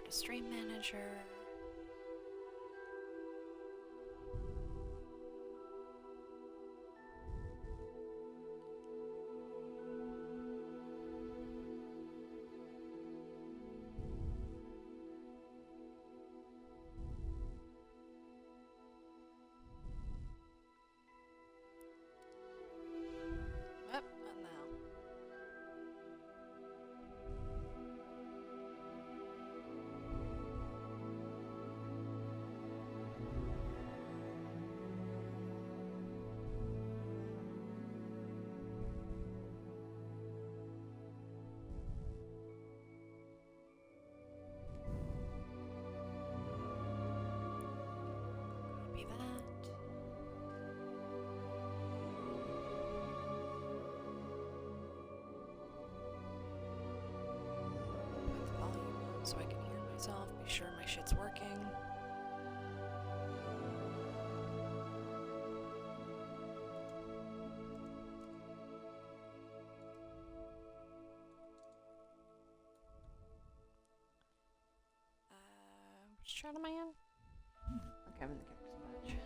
to stream manager. What the hell? Copy that. Put the volume on so I can hear myself, be sure my shit's working. Which chart am I in? Okay, I'm in the characters badge.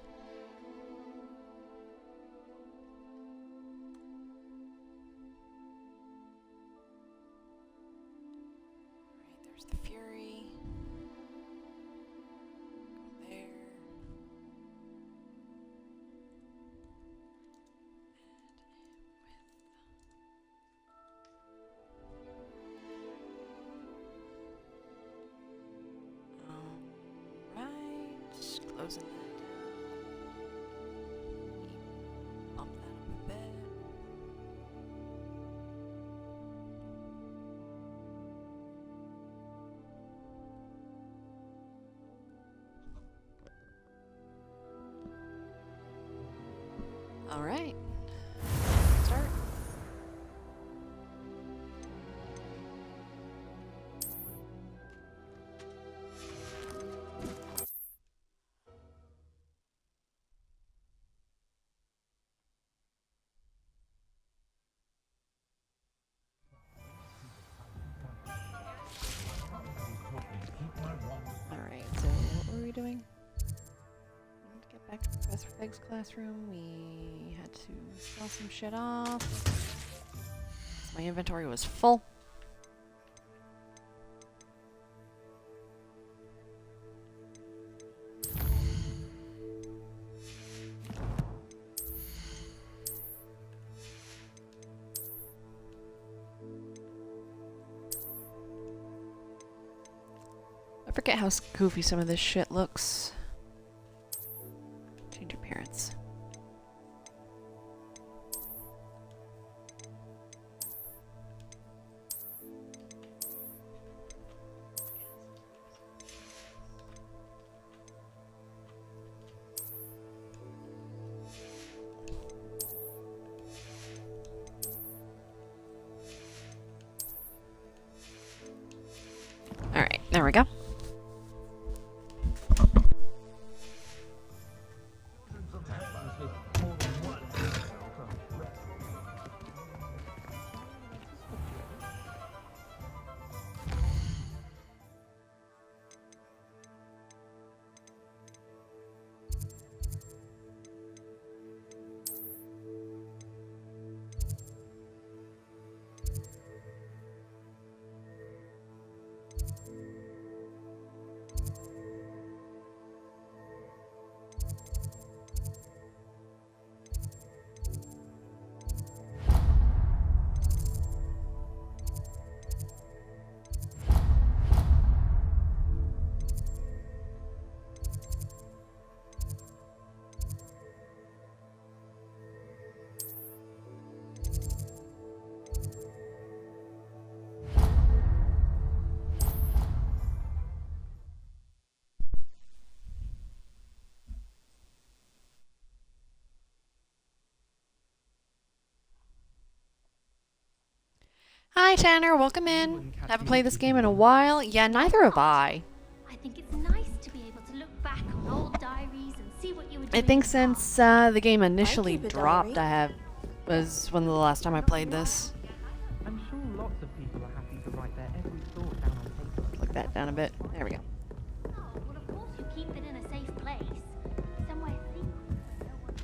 Alright, there's the Fury. Go there. Alright, closing that down. Bump that up a bit. Alright. Start. Alright, so what were we doing? To get back to Professor Fig's classroom, we had to sell some shit off. My inventory was full. I forget how goofy some of this shit looks. Change appearance. Alright, there we go. Hi Tanner, welcome in. Haven't played this game in a while. Yeah, neither have I. I think it's nice to be able to look back on old diaries and see what you were doing. I think since the game initially keep a dropped, diary. was one of the last time I played this. I'm sure lots of people are happy to write their every thought down on paper. Like that down a bit. There we go. Oh, well, of course you keep it in a safe place. Somewhere secret where no one...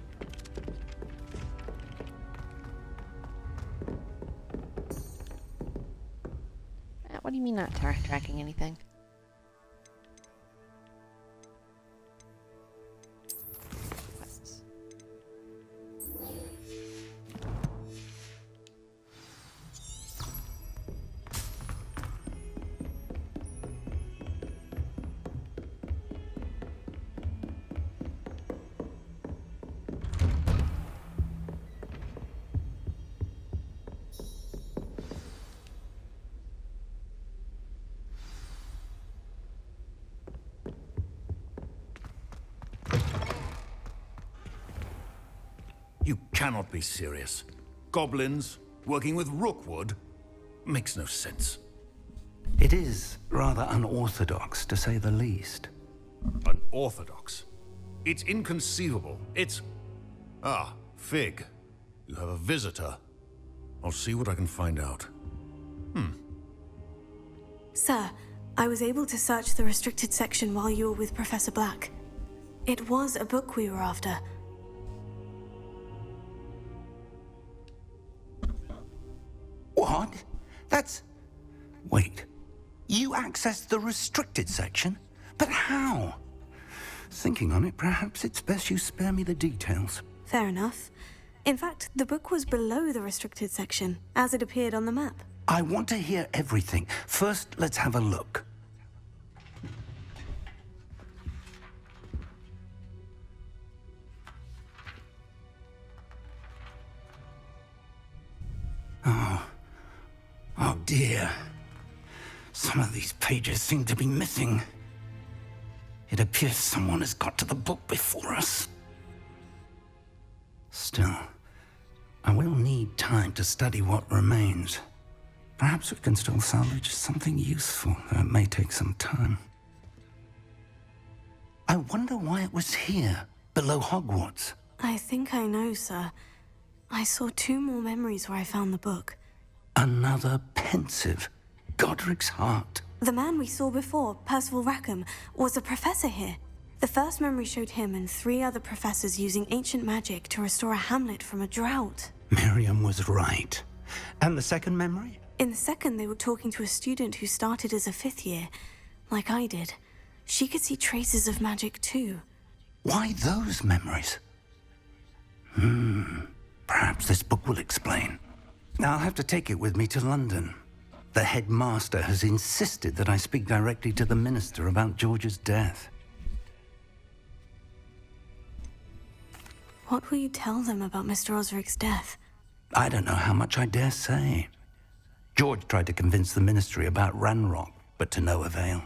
What do you mean not tracking anything? Quests. You cannot be serious. Goblins working with Rookwood makes no sense. It is rather unorthodox, to say the least. Unorthodox? It's inconceivable. It's... Ah, Fig. You have a visitor. I'll see what I can find out. Sir, I was able to search the restricted section while you were with Professor Black. It was a book we were after. What? That's... Wait. You accessed the restricted section? But how? Thinking on it, perhaps it's best you spare me the details. Fair enough. In fact, the book was below the restricted section, as it appeared on the map. I want to hear everything. First, let's have a look. Oh dear. Some of these pages seem to be missing. It appears someone has got to the book before us. Still, I will need time to study what remains. Perhaps we can still salvage something useful, though it may take some time. I wonder why it was here, below Hogwarts. I think I know, sir. I saw 2 more memories where I found the book. Another pensive. Godric's heart. The man we saw before, Percival Rackham, was a professor here. The first memory showed him and 3 other professors using ancient magic to restore a hamlet from a drought. Miriam was right. And the second memory? In the second, they were talking to a student who started as a 5th year, like I did. She could see traces of magic too. Why those memories? Perhaps this book will explain. I'll have to take it with me to London. The headmaster has insisted that I speak directly to the minister about George's death. What will you tell them about Mr. Osric's death? I don't know how much I dare say. George tried to convince the ministry about Ranrock, but to no avail.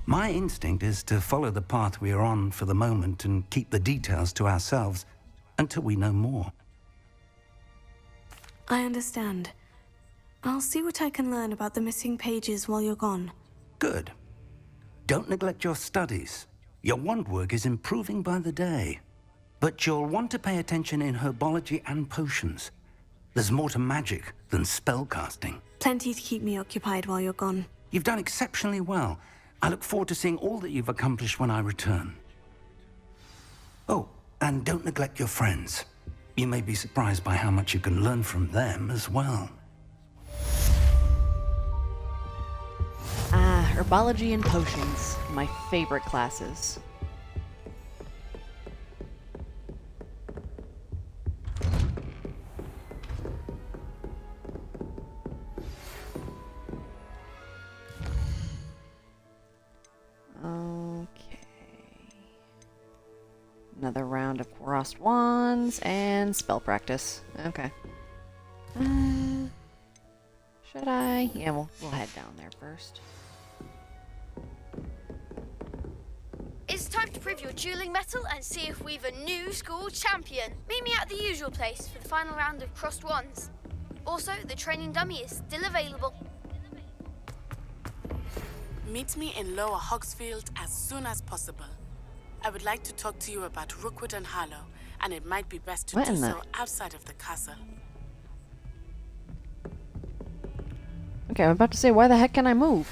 My instinct is to follow the path we are on for the moment and keep the details to ourselves until we know more. I understand. I'll see what I can learn about the missing pages while you're gone. Good. Don't neglect your studies. Your wand work is improving by the day. But you'll want to pay attention in herbology and potions. There's more to magic than spellcasting. Plenty to keep me occupied while you're gone. You've done exceptionally well. I look forward to seeing all that you've accomplished when I return. Oh, and don't neglect your friends. You may be surprised by how much you can learn from them as well. Herbology and potions. My favorite classes. Okay. Another round of crossed wands and spell practice. Okay. Should I? Yeah, we'll head down there first. It's time to prove your dueling mettle and see if we've a new school champion. Meet me at the usual place for the final round of crossed wands. Also, the training dummy is still available. Meet me in Lower Hogsfield as soon as possible. I would like to talk to you about Rookwood and Harlow, and it might be best to What do in the- so outside of the castle. Okay, I'm about to say, why the heck can I move?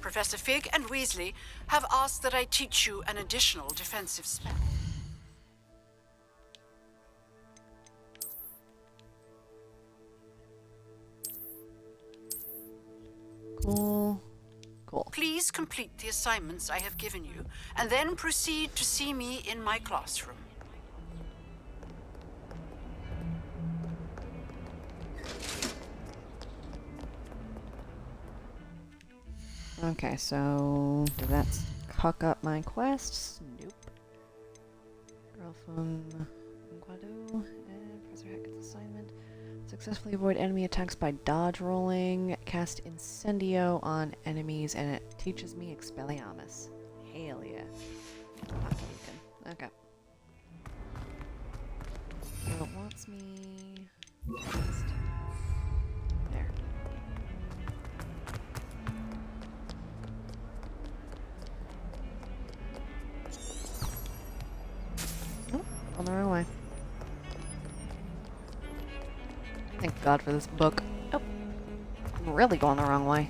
Professor Fig and Weasley have asked that I teach you an additional defensive spell. Cool. Cool. Please complete the assignments I have given you, and then proceed to see me in my classroom. Okay, so did that cock up my quests? Nope. Girl from Guado and Professor Hackett's assignment. Successfully avoid enemy attacks by dodge rolling. Cast Incendio on enemies, and it teaches me Expelliarmus. Hell yeah. Okay. So it wants me. There. Oh, on the wrong way. Thank God for this book. Oh, I'm really going the wrong way.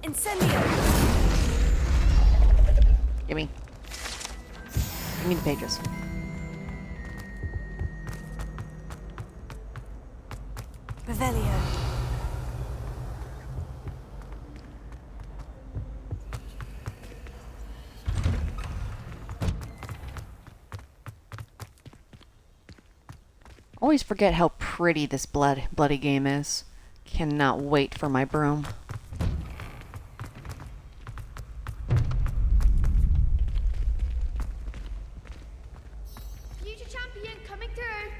Incendio! Gimme. Give me the pages. Revelio. Always forget how pretty this bloody game is. Cannot wait for my broom. Future champion coming through.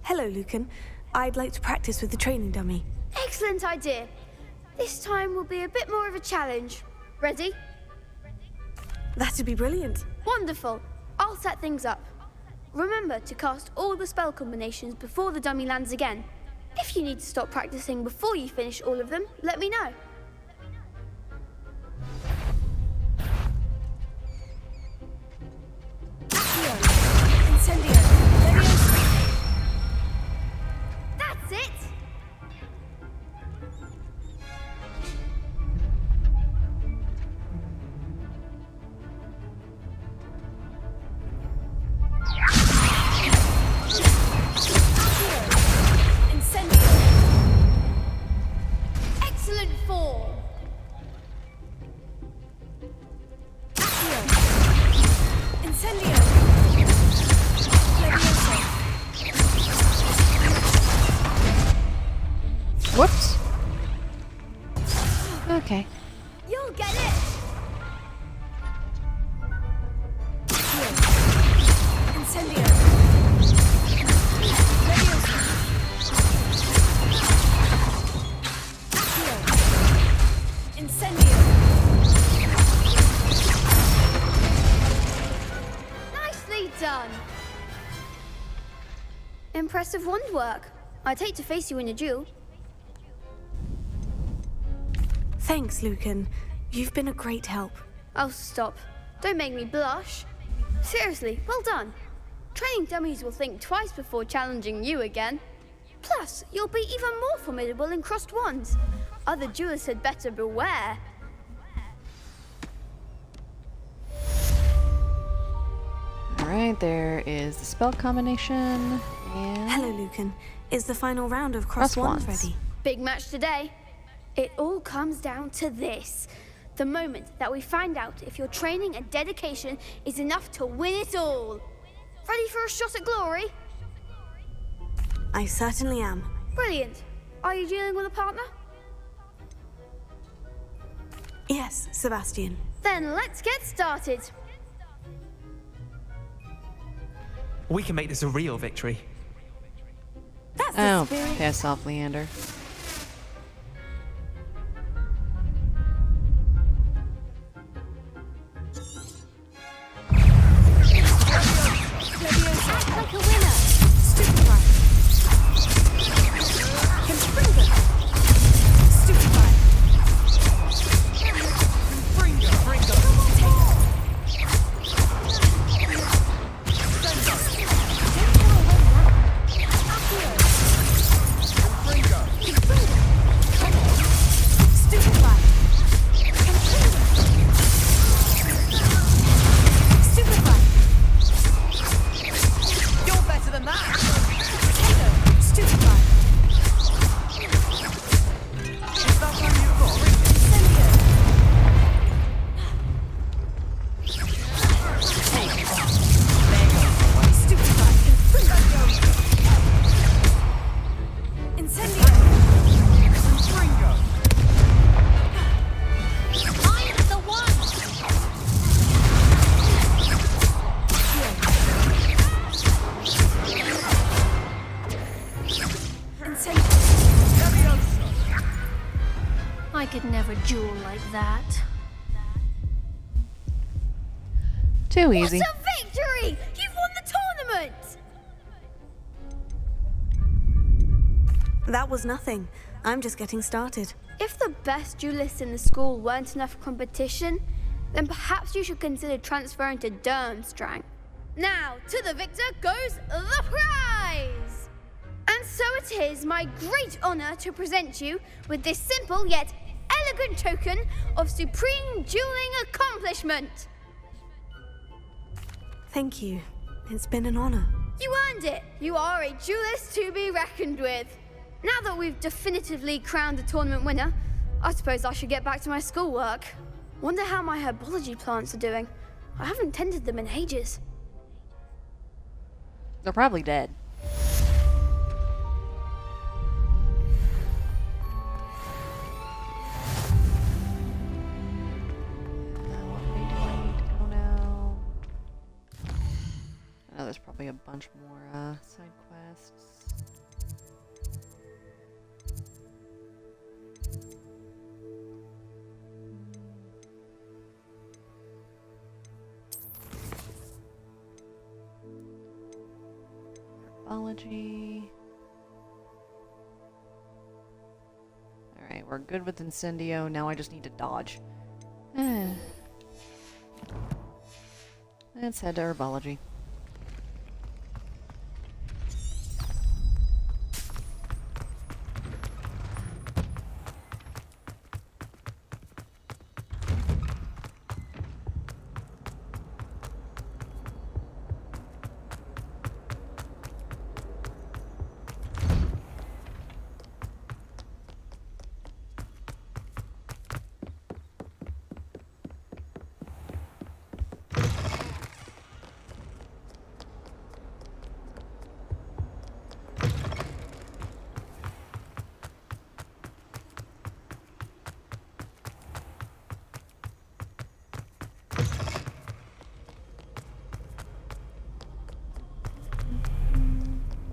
Hello, Lucan. I'd like to practice with the training dummy. Excellent idea. This time will be a bit more of a challenge. Ready? That'd be brilliant. Wonderful. I'll set things up. Remember to cast all the spell combinations before the dummy lands again. If you need to stop practicing before you finish all of them, let me know. Incendio. That's it! Incendio. Excellent form! Incendio. Levioso. Whoops. Okay. You'll get it! Incendio. Levioso. Incendio. Nicely done! Impressive wand work. I'd hate to face you in a duel. Thanks, Lucan. You've been a great help. Oh, stop. Don't make me blush. Seriously, well done. Training dummies will think twice before challenging you again. Plus, you'll be even more formidable in crossed wands. Other duelists had better beware. Alright, there is the spell combination. And Hello, Lucan. Is the final round of Cross Cross Wands Wands. ready? Big match today. It all comes down to this. The moment that we find out if your training and dedication is enough to win it all. Ready for a shot at glory? I certainly am. Brilliant. Are you dealing with a partner? Yes, Sebastian. Then let's get started. We can make this a real victory. That's the oh, spirit. piss off, Leander. I could never duel like that. Too easy. What a victory! You've won the tournament! That was nothing. I'm just getting started. If the best duelists in the school weren't enough competition, then perhaps you should consider transferring to Durmstrang. Now, to the victor goes the prize! And so it is my great honor to present you with this simple yet elegant token of supreme dueling accomplishment. Thank you. It's been an honor. You earned it. You are a duelist to be reckoned with. Now that we've definitively crowned the tournament winner, I suppose I should get back to my schoolwork. Wonder how my herbology plants are doing. I haven't tended them in ages. They're probably dead. What way do I need to go now? I know there's probably a bunch more side quests. Herbology. Alright, we're good with Incendio. Now I just need to dodge. Let's head to Herbology.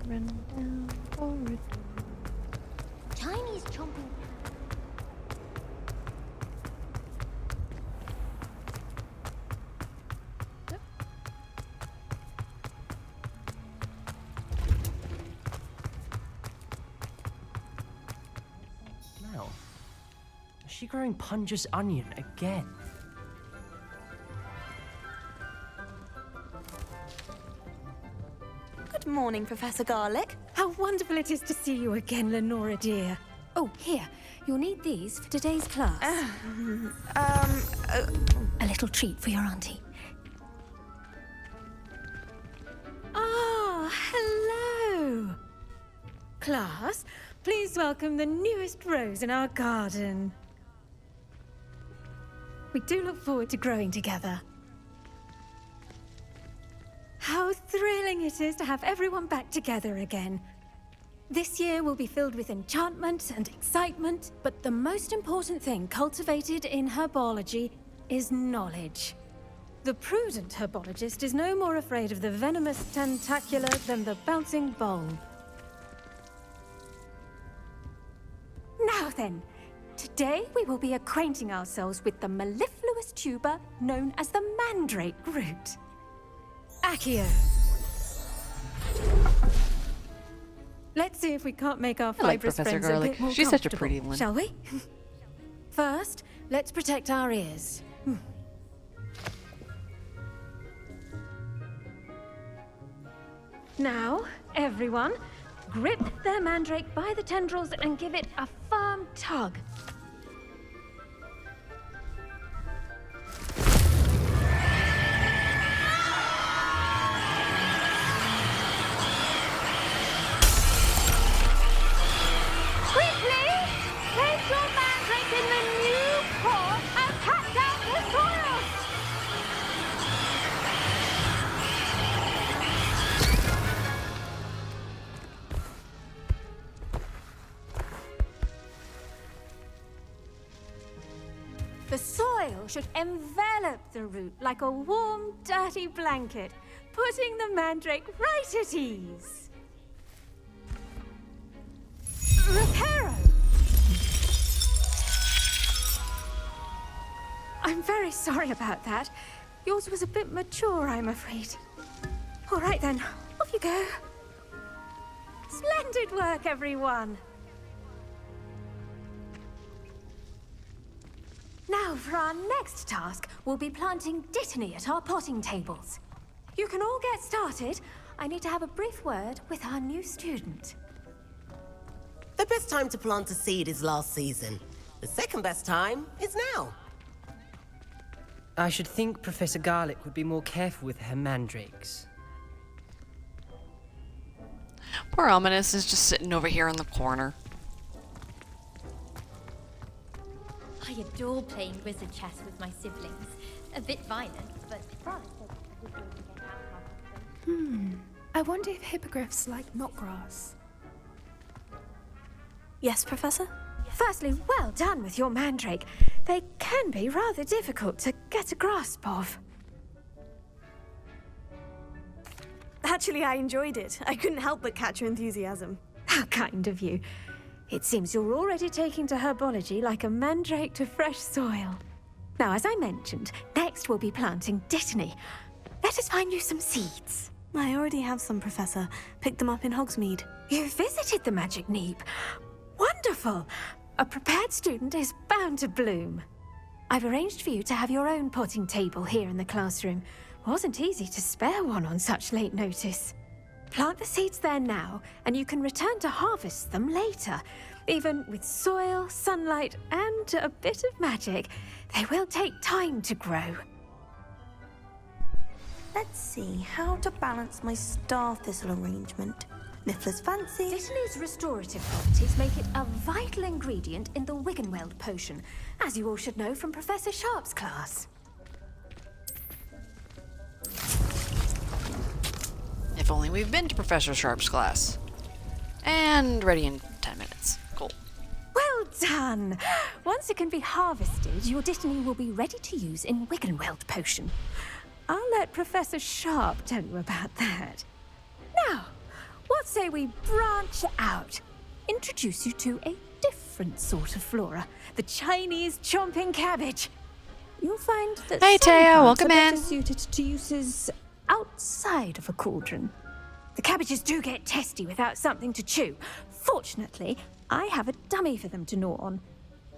Run down corridor. Chinese chomping. Smell. Is she growing Punja's onion again? Good morning, Professor Garlick. How wonderful it is to see you again, Lenora dear. Oh, here. You'll need these for today's class. A little treat for your auntie. Ah, hello. Class, please welcome the newest rose in our garden. We do look forward to growing together. How thrilling it is to have everyone back together again. This year will be filled with enchantment and excitement, but the most important thing cultivated in herbology is knowledge. The prudent herbologist is no more afraid of the venomous tentacula than the bouncing bulb. Now then, today we will be acquainting ourselves with the mellifluous tuber known as the mandrake root. Accio. Let's see if we can't make our I like fibrous Professor friends Garlic. a bit more She's such a comfortable, pretty one. shall we? First, let's protect our ears. Now, everyone, grip their mandrake by the tendrils and give it a firm tug. Quickly! Place your mandrake in the new pot and cut down the soil! The soil should envelop the root like a warm, dirty blanket, putting the mandrake right at ease. Reparo! I'm very sorry about that. Yours was a bit mature, I'm afraid. All right then, off you go. Splendid work, everyone. Now, for our next task, we'll be planting Dittany at our potting tables. You can all get started. I need to have a brief word with our new student. The best time to plant a seed is last season. The second best time is now. I should think Professor Garlick would be more careful with her mandrakes. Poor Ominous is just sitting over here in the corner. I adore playing wizard chess with my siblings. A bit violent, but fun. I wonder if hippogriffs like knotgrass. Yes, Professor? Firstly, well done with your mandrake. They can be rather difficult to get a grasp of. Actually, I enjoyed it. I couldn't help but catch your enthusiasm. How kind of you. It seems you're already taking to herbology like a mandrake to fresh soil. Now, as I mentioned, next we'll be planting Dittany. Let us find you some seeds. I already have some, Professor. Picked them up in Hogsmeade. You visited the Magic Neep. Wonderful! A prepared student is bound to bloom. I've arranged for you to have your own potting table here in the classroom. Wasn't easy to spare one on such late notice. Plant the seeds there now, and you can return to harvest them later. Even with soil, sunlight, and a bit of magic, they will take time to grow. Let's see how to balance my star thistle arrangement. Niffler's fancy. Dittany's restorative properties make it a vital ingredient in the Wiggenweld potion, as you all should know from Professor Sharp's class. If only we've been to Professor Sharp's class. And ready in 10 minutes. Cool. Well done! Once it can be harvested, your Dittany will be ready to use in Wiggenweld potion. I'll let Professor Sharp tell you about that. Now, what say we branch out? Introduce you to a different sort of flora, the Chinese chomping cabbage. You'll find that Hey, some Taya, plants welcome are better in. suited to uses outside of a cauldron. The cabbages do get testy without something to chew. Fortunately, I have a dummy for them to gnaw on.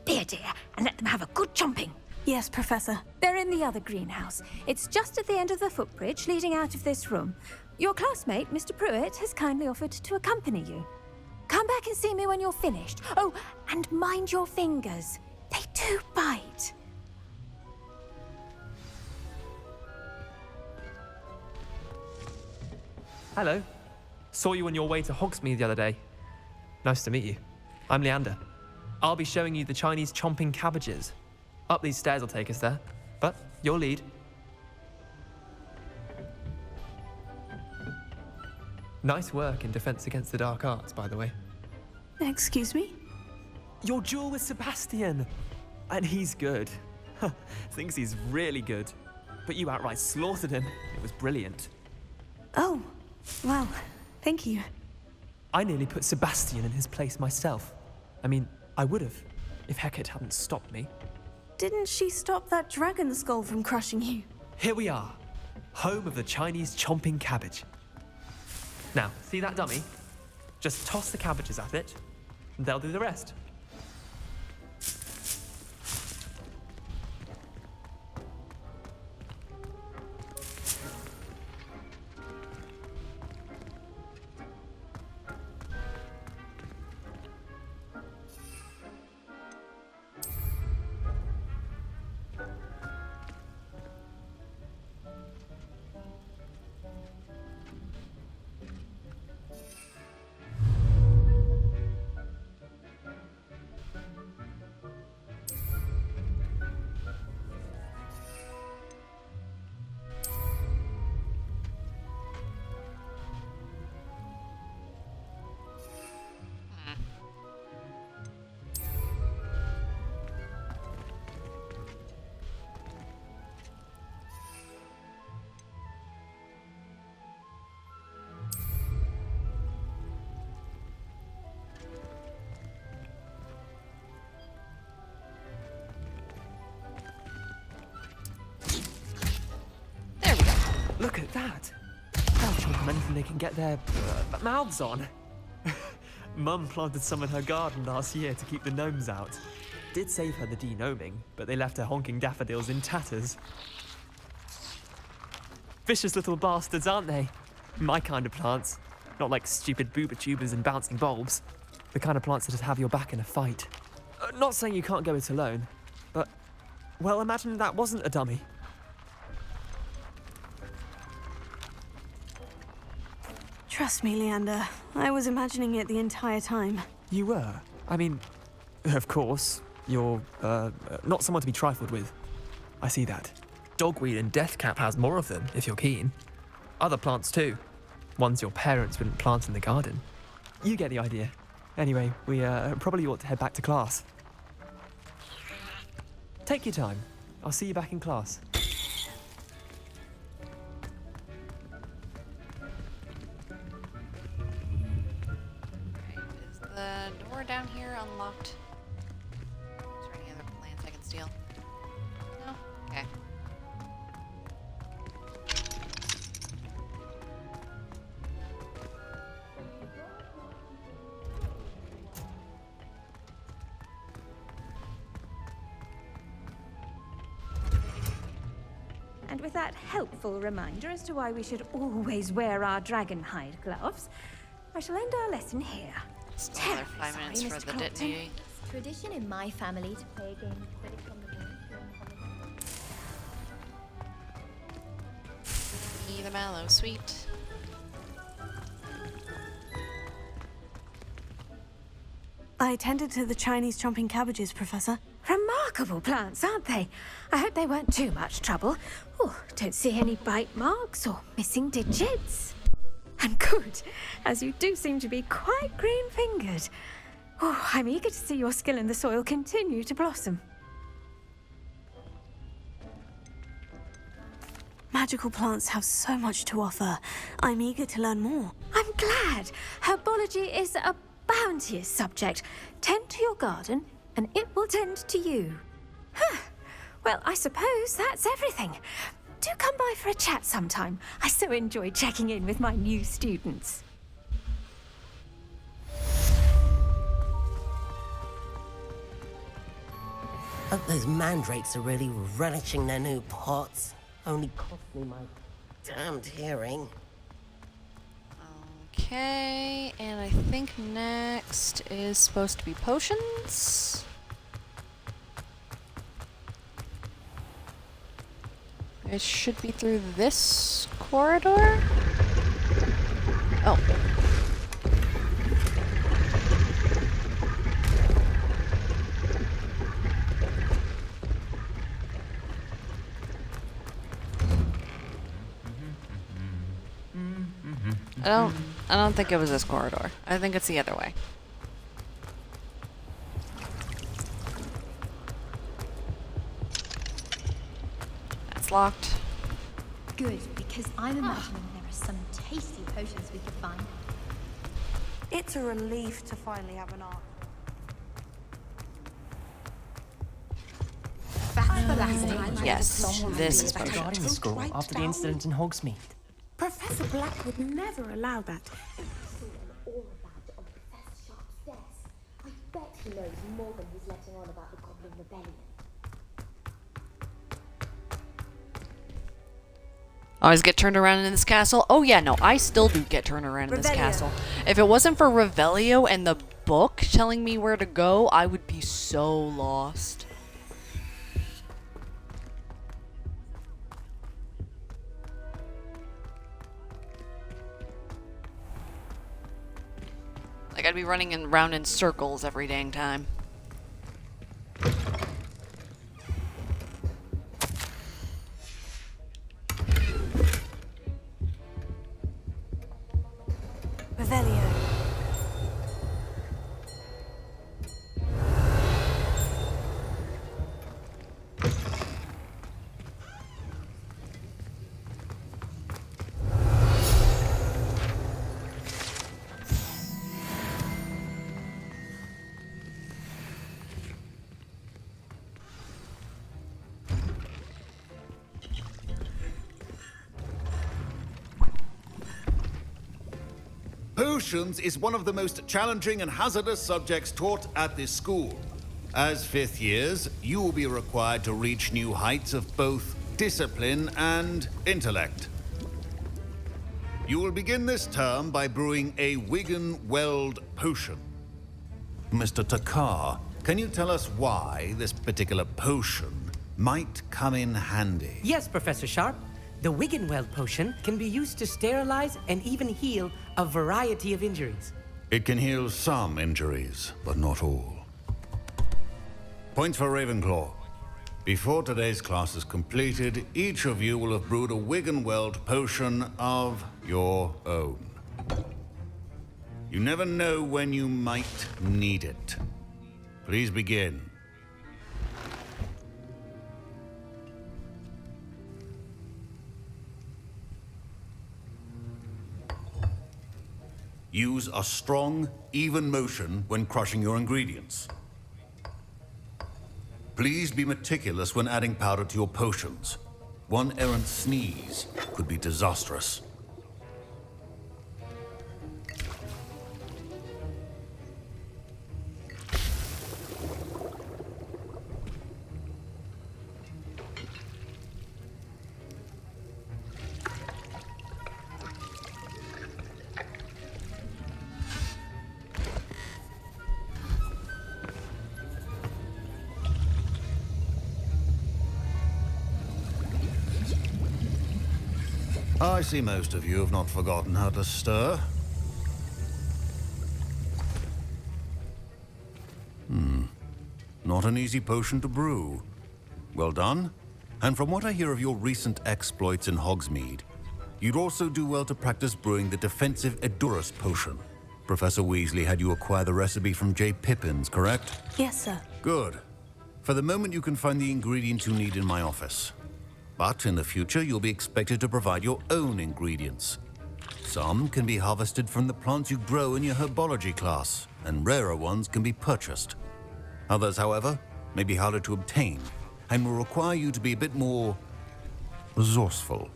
Be a dear and let them have a good chomping. Yes, Professor. They're in the other greenhouse. It's just at the end of the footbridge leading out of this room. Your classmate, Mr. Pruitt, has kindly offered to accompany you. Come back and see me when you're finished. Oh, and mind your fingers. They do bite. Hello. Saw you on your way to Hogsmeade the other day. Nice to meet you. I'm Leander. I'll be showing you the Chinese chomping cabbages. Up these stairs will take us there, but your lead. Nice work in Defense Against the Dark Arts, by the way. Excuse me? Your duel with Sebastian! And he's good. Thinks he's really good. But you outright slaughtered him. It was brilliant. Oh, well, thank you. I nearly put Sebastian in his place myself. I mean, I would have, if Hecate hadn't stopped me. Didn't she stop that dragon skull from crushing you? Here we are, home of the Chinese chomping cabbage. Now, see that dummy? Just toss the cabbages at it, and they'll do the rest. from anything they can get their mouths on. Mum planted some in her garden last year to keep the gnomes out. Did save her the denoming, but they left her honking daffodils in tatters. Vicious little bastards, aren't they? My kind of plants. Not like stupid booba tubers and bouncing bulbs. The kind of plants that just have your back in a fight. Not saying you can't go it alone, but, well, imagine that wasn't a dummy. Trust me, Leander. I was imagining it the entire time. You were? I mean, of course, you're, not someone to be trifled with. I see that. Dogweed and deathcap has more of them, if you're keen. Other plants too. Ones your parents wouldn't plant in the garden. You get the idea. Anyway, we probably ought to head back to class. Take your time. I'll see you back in class. Is the door down here unlocked? Is there any other plants I can steal? No? Okay. And with that helpful reminder as to why we should always wear our dragon hide gloves, I shall end our lesson here. Just another 5 minutes for the detonating. It's tradition in my family to play a game of Quidditch on the board during holidays. Me the mallow sweet. I tended to the Chinese chomping cabbages, Professor. Remarkable plants, aren't they? I hope they weren't too much trouble. Oh, don't see any bite marks or missing digits. And good, as you do seem to be quite green-fingered. Oh, I'm eager to see your skill in the soil continue to blossom. Magical plants have so much to offer. I'm eager to learn more. I'm glad. Herbology is a bounteous subject. Tend to your garden, and it will tend to you. Huh. Well, I suppose that's everything. Do come by for a chat sometime. I so enjoy checking in with my new students. Hope those mandrakes are really relishing their new pots. Only cost me my damned hearing. Okay, and I think next is supposed to be potions. It should be through this corridor. Oh. I don't think it was this corridor. I think it's the other way. That's locked. Good, because I'm imagining there are some tasty potions we could find. It's a relief to finally have an art. That's the last time. Yes, this is regarding the potions. school after the incident in Hogsmeade. Professor Black would never allow that. All about on Professor Sharp's desk. I bet he knows more than he's letting on about the Goblin Rebellion. Always get turned around in this castle? Oh yeah, no, I still do get turned around in this Revelio. castle. If it wasn't for Revelio and the book telling me where to go, I would be so lost. Like, I'd be running around in circles every dang time. Revelio. Potions is one of the most challenging and hazardous subjects taught at this school. As fifth years, you will be required to reach new heights of both discipline and intellect. You will begin this term by brewing a Wigan-Weld potion. Mr. Takar, can you tell us why this particular potion might come in handy? Yes, Professor Sharp. The Wigan-Weld potion can be used to sterilize and even heal a variety of injuries. It can heal some injuries, but not all. Points for Ravenclaw. Before today's class is completed, each of you will have brewed a Wigan-Weld potion of your own. You never know when you might need it. Please begin. Use a strong, even motion when crushing your ingredients. Please be meticulous when adding powder to your potions. One errant sneeze could be disastrous. I see most of you have not forgotten how to stir. Not an easy potion to brew. Well done. And from what I hear of your recent exploits in Hogsmeade, you'd also do well to practice brewing the defensive Edurus potion. Professor Weasley had you acquire the recipe from J. Pippins, correct? Yes, sir. Good. For the moment, you can find the ingredients you need in my office. But in the future, you'll be expected to provide your own ingredients. Some can be harvested from the plants you grow in your herbology class, and rarer ones can be purchased. Others, however, may be harder to obtain, and will require you to be a bit more resourceful.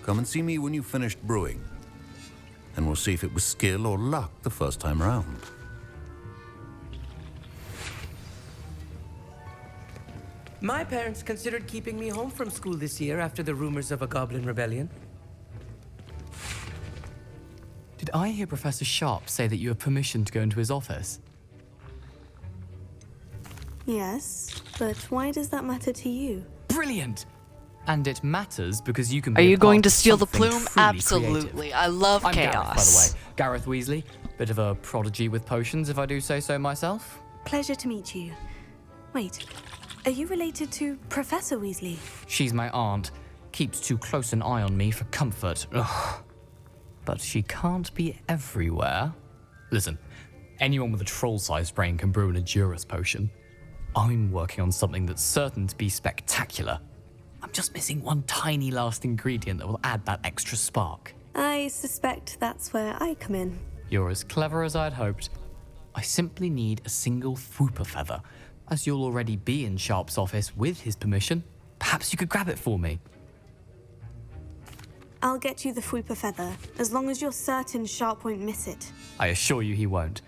Come and see me when you've finished brewing, and we'll see if it was skill or luck the first time round. My parents considered keeping me home from school this year after the rumors of a goblin rebellion. Did I hear Professor Sharp say that you have permission to go into his office? Yes, but why does that matter to you? Brilliant! And it matters because you can Are be you a going part to of steal the something plume? truly Absolutely. creative. I love I'm chaos. Gareth, by the way. Gareth Weasley. Bit of a prodigy with potions, if I do say so myself. Pleasure to meet you. Wait, are you related to Professor Weasley? She's my aunt. Keeps too close an eye on me for comfort. Ugh. But she can't be everywhere. Listen, anyone with a troll-sized brain can brew an Edurus potion. I'm working on something that's certain to be spectacular. I'm just missing one tiny last ingredient that will add that extra spark. I suspect that's where I come in. You're as clever as I'd hoped. I simply need a single Fwooper feather. As you'll already be in Sharp's office with his permission, perhaps you could grab it for me. I'll get you the Fwooper feather, as long as you're certain Sharp won't miss it. I assure you he won't.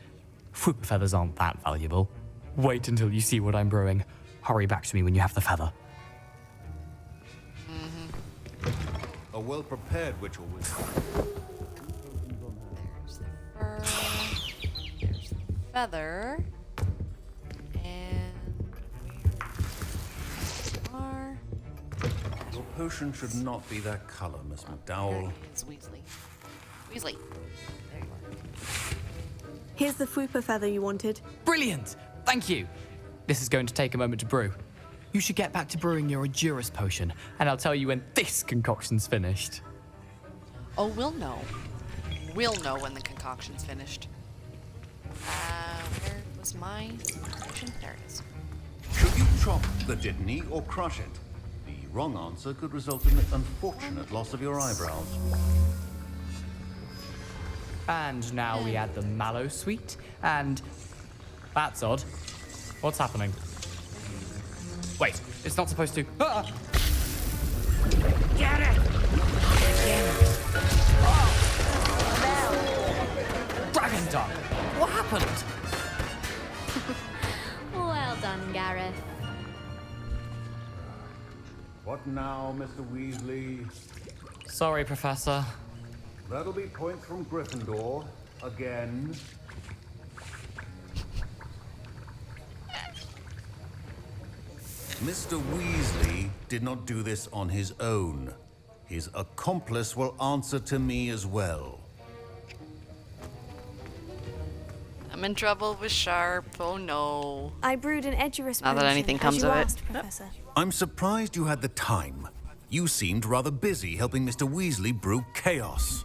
Fwooper feathers aren't that valuable. Wait until you see what I'm brewing. Hurry back to me when you have the feather. A well-prepared witch or wizard. There's the fur. There's the feather. And where are? Your potion should not be that color, Miss McDowell. It's Weasley. Weasley. There you are. Here's the Fwooper feather you wanted. Brilliant! Thank you. This is going to take a moment to brew. You should get back to brewing your Edurus potion, and I'll tell you when this concoction's finished. Oh, we'll know. We'll know when the concoction's finished. Where was my potion? There it is. Should you chop the Dittany or crush it? The wrong answer could result in the unfortunate loss of your eyebrows. And now we add the mallow sweet, and... That's odd. What's happening? Wait, it's not supposed to... Ah! Get it! done? What happened? Well done, Gareth. What now, Mr. Weasley? Sorry, Professor. That'll be points from Gryffindor. Again. Mr. Weasley did not do this on his own. His accomplice will answer to me as well. I'm in trouble with Sharp. Oh no. I brewed an Edurus Not that anything potion, comes as you of it. asked, Professor. I'm surprised you had the time. You seemed rather busy helping Mr. Weasley brew chaos.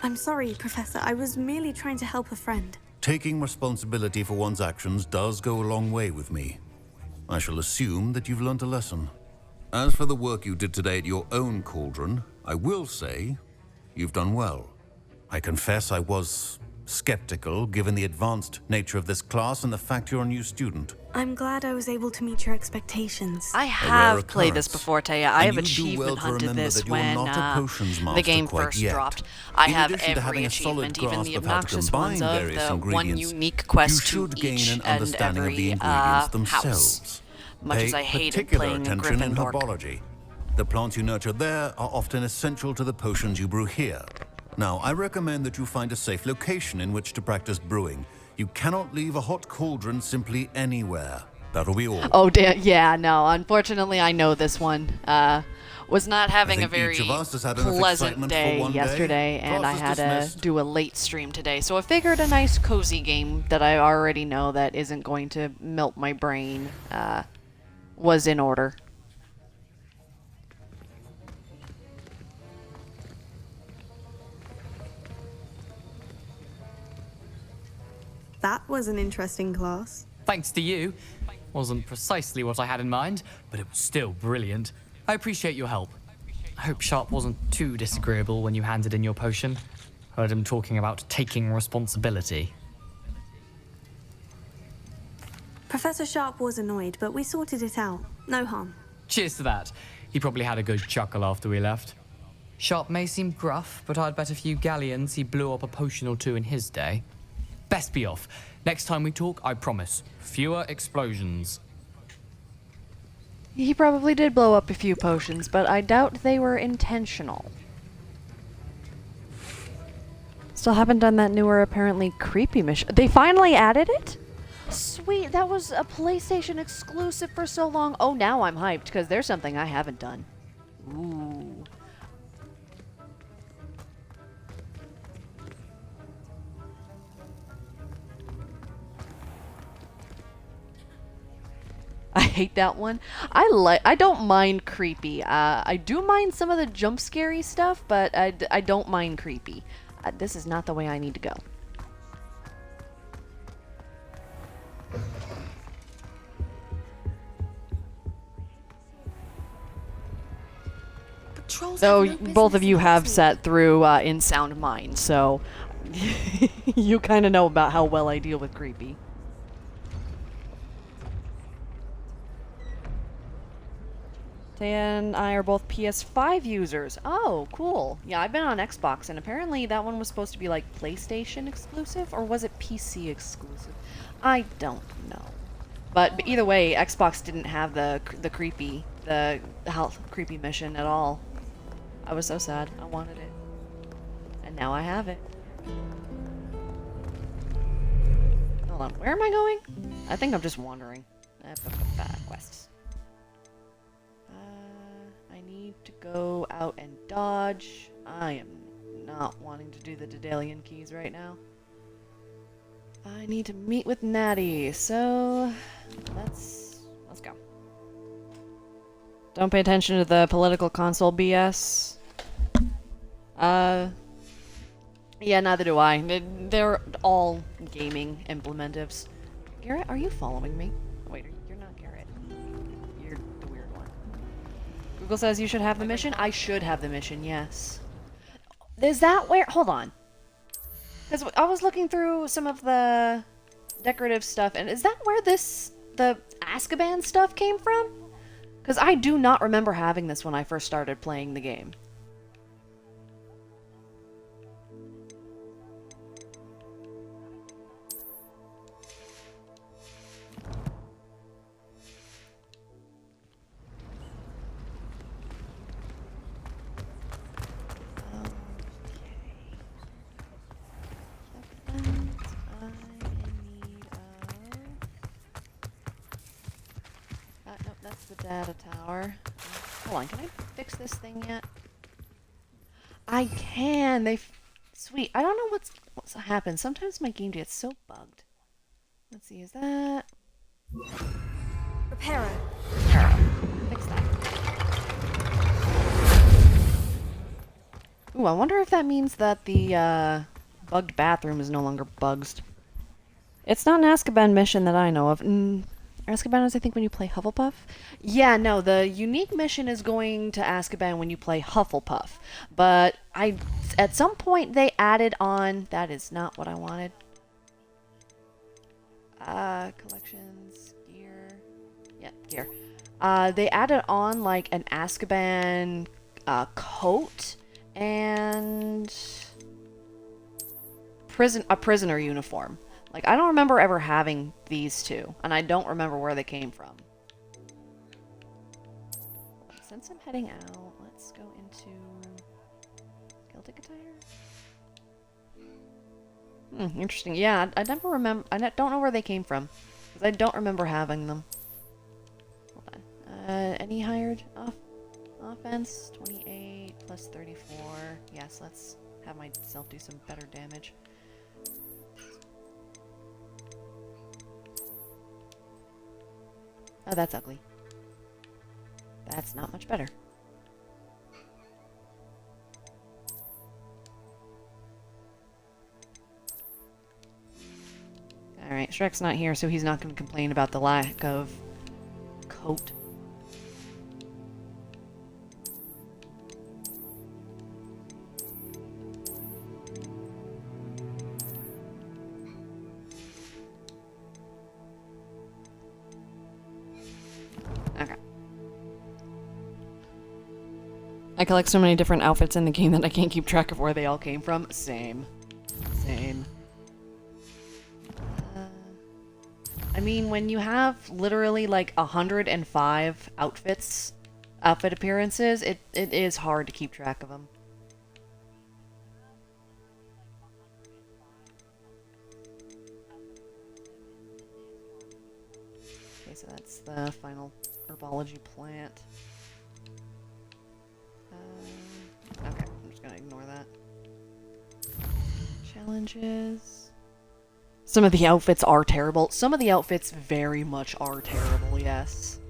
I'm sorry, Professor. I was merely trying to help a friend. Taking responsibility for one's actions does go a long way with me. I shall assume that you've learnt a lesson. As for the work you did today at your own cauldron, I will say you've done well. I confess I was skeptical given the advanced nature of this class and the fact you're a new student. I'm glad I was able to meet your expectations. I have played this before, Taya. I have achievement hunted this when the game first dropped. I have every achievement, even the obnoxious ones of the one unique quest to each and every house. Much as I hated playing Gryffindor. Herbology. The plants you nurture there are often essential to the potions you brew here. Now, I recommend that you find a safe location in which to practice brewing. You cannot leave a hot cauldron simply anywhere. That'll be all. Oh, yeah, no. Unfortunately, I know this one. Was not having a very pleasant day yesterday, and I had to do a late stream today. So I figured a nice cozy game that I already know that isn't going to melt my brain was in order. That was an interesting class. Thanks to you. Wasn't precisely what I had in mind, but it was still brilliant. I appreciate your help. I hope Sharp wasn't too disagreeable when you handed in your potion. Heard him talking about taking responsibility. Professor Sharp was annoyed, but we sorted it out. No harm. Cheers to that. He probably had a good chuckle after we left. Sharp may seem gruff, but I'd bet a few galleons he blew up a potion or two in his day. Best be off. Next time we talk, I promise, fewer explosions. He probably did blow up a few potions, but I doubt they were intentional. Still haven't done that newer, apparently creepy mission. They finally added it? Sweet, that was a PlayStation exclusive for so long. Oh, now I'm hyped, because there's something I haven't done. Ooh. I hate that one. I don't mind creepy. I do mind some of the jump scary stuff, but I don't mind creepy. This is not the way I need to go. Though both of you have sat through In Sound Mind, so you kind of know about how well I deal with creepy. And I are both PS5 users. Oh, cool. Yeah, I've been on Xbox, and apparently that one was supposed to be like PlayStation exclusive, or was it PC exclusive? I don't know. But either way, Xbox didn't have the creepy mission at all. I was so sad. I wanted it. And now I have it. Hold on, where am I going? I think I'm just wandering. Quests. To go out and dodge. I am not wanting to do the Daedalian keys right now. I need to meet with Natty, so let's go. Don't pay attention to the political console BS. Yeah, neither do I. They're all gaming implementives. Garrett, are you following me? Wait, you're not Garrett. You're the weird one. Google says you should have the mission. I should have the mission, yes. Is that where... Hold on. Because I was looking through some of the decorative stuff, and is that where the Azkaban stuff came from? Because I do not remember having this when I first started playing the game. the data tower. Hold on, can I fix this thing yet? I can! Sweet. I don't know what's happened. Sometimes my game gets so bugged. Let's see, is that... Reparo. Fix that. Ooh, I wonder if that means that the, bugged bathroom is no longer bugged. It's not an Azkaban mission that I know of. Azkaban is, I think, when you play Hufflepuff? Yeah, no, the unique mission is going to Azkaban when you play Hufflepuff. But at some point they added on... That is not what I wanted. Collections, gear... Yep, gear. They added on, like, an Azkaban, coat and... a prisoner uniform. Like, I don't remember ever having these two, and I don't remember where they came from. Since I'm heading out, let's go into Celtic attire. Interesting. Yeah, I never remember. I don't know where they came from, because I don't remember having them. Hold on. Any hired offense? 28 plus 34. Yes, let's have myself do some better damage. Oh, that's ugly. That's not much better. Alright, Shrek's not here, so he's not going to complain about the lack of coat. Okay. I collect so many different outfits in the game that I can't keep track of where they all came from. Same. Same. I mean, when you have literally like 105 outfit appearances, it is hard to keep track of them. Okay, so that's the final herbology plant. Okay, I'm just gonna ignore that. Challenges. Some of the outfits are terrible. Some of the outfits very much are terrible, yes.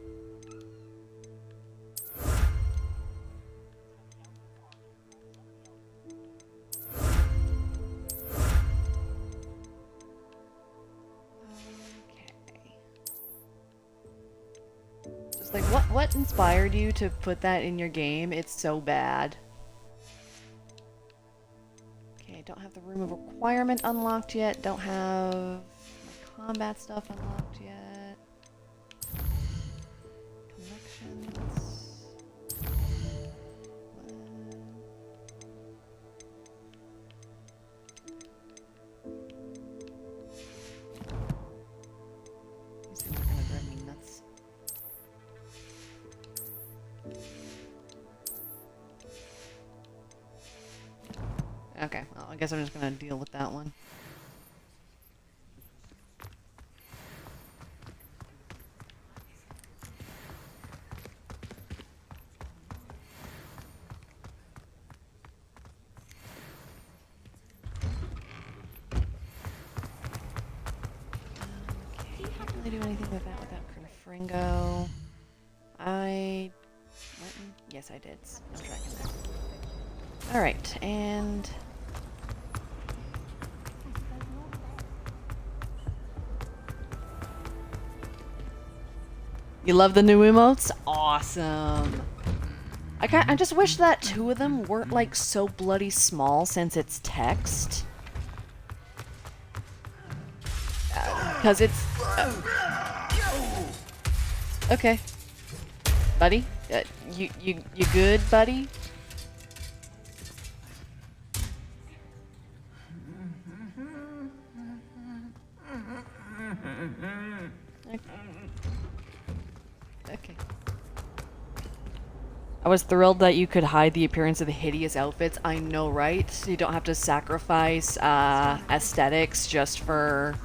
Okay. Just like, what inspired you to put that in your game? It's so bad. Don't have the room of requirement unlocked yet. Don't have my combat stuff unlocked yet. Collections. These things are gonna drive me nuts. Okay, well, I guess I'm just gonna deal with that one. Okay, can't really do anything with that without Confringo. Yes, I did. No tracking there. Alright, and... You love the new emotes? Awesome. I just wish that 2 of them weren't like so bloody small since it's text. Because it's... Okay. Buddy? You good, buddy? Okay. I was thrilled that you could hide the appearance of the hideous outfits. I know, right? You don't have to sacrifice aesthetics just for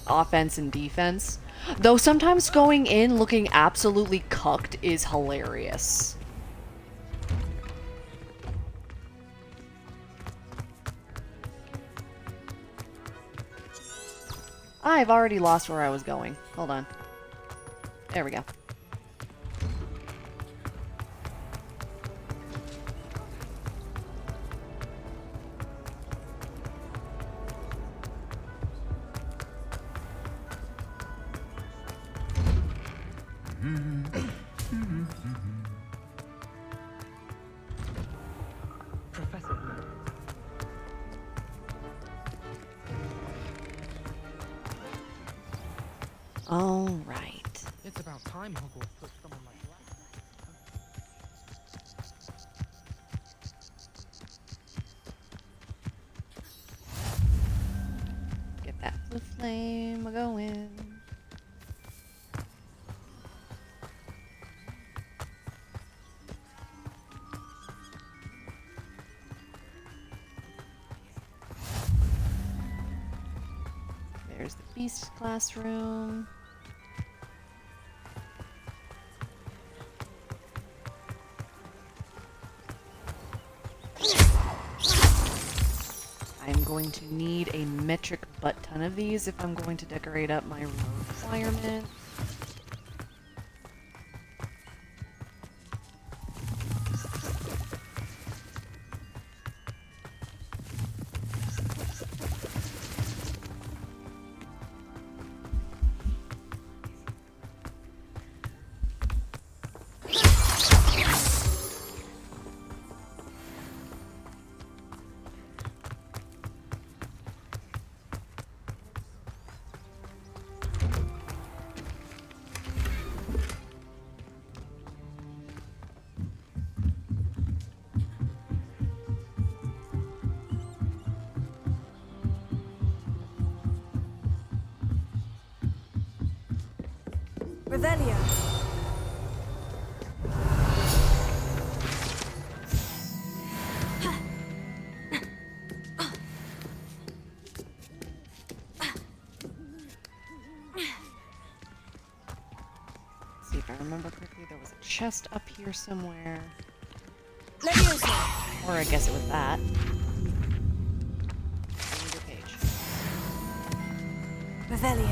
offense and defense. Though sometimes going in looking absolutely cucked is hilarious. I've already lost where I was going. Hold on. There we go. Professor. All right. It's about time Hogwarts put someone like Get that blue flame going. There's the beast classroom. I'm going to need a metric butt ton of these if I'm going to decorate up my requirement. Revelio. See if I remember correctly, there was a chest up here somewhere. Leviosa. Or I guess it was that. I need a page. Revelio.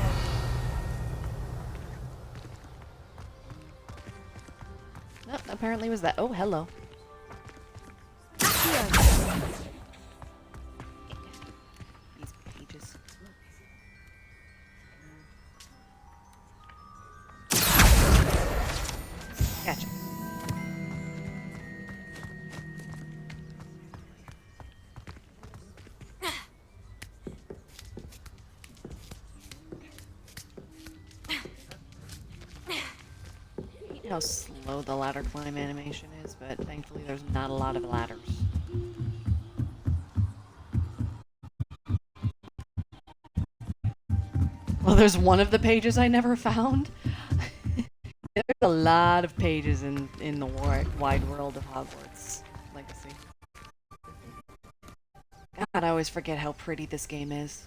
No, apparently it was that. Oh, hello. These pages. Gotcha. How slow the ladder climb animation is, but thankfully there's not a lot of ladders. Well, there's one of the pages I never found. There's a lot of pages in the wide world of Hogwarts Legacy. God, I always forget how pretty this game is.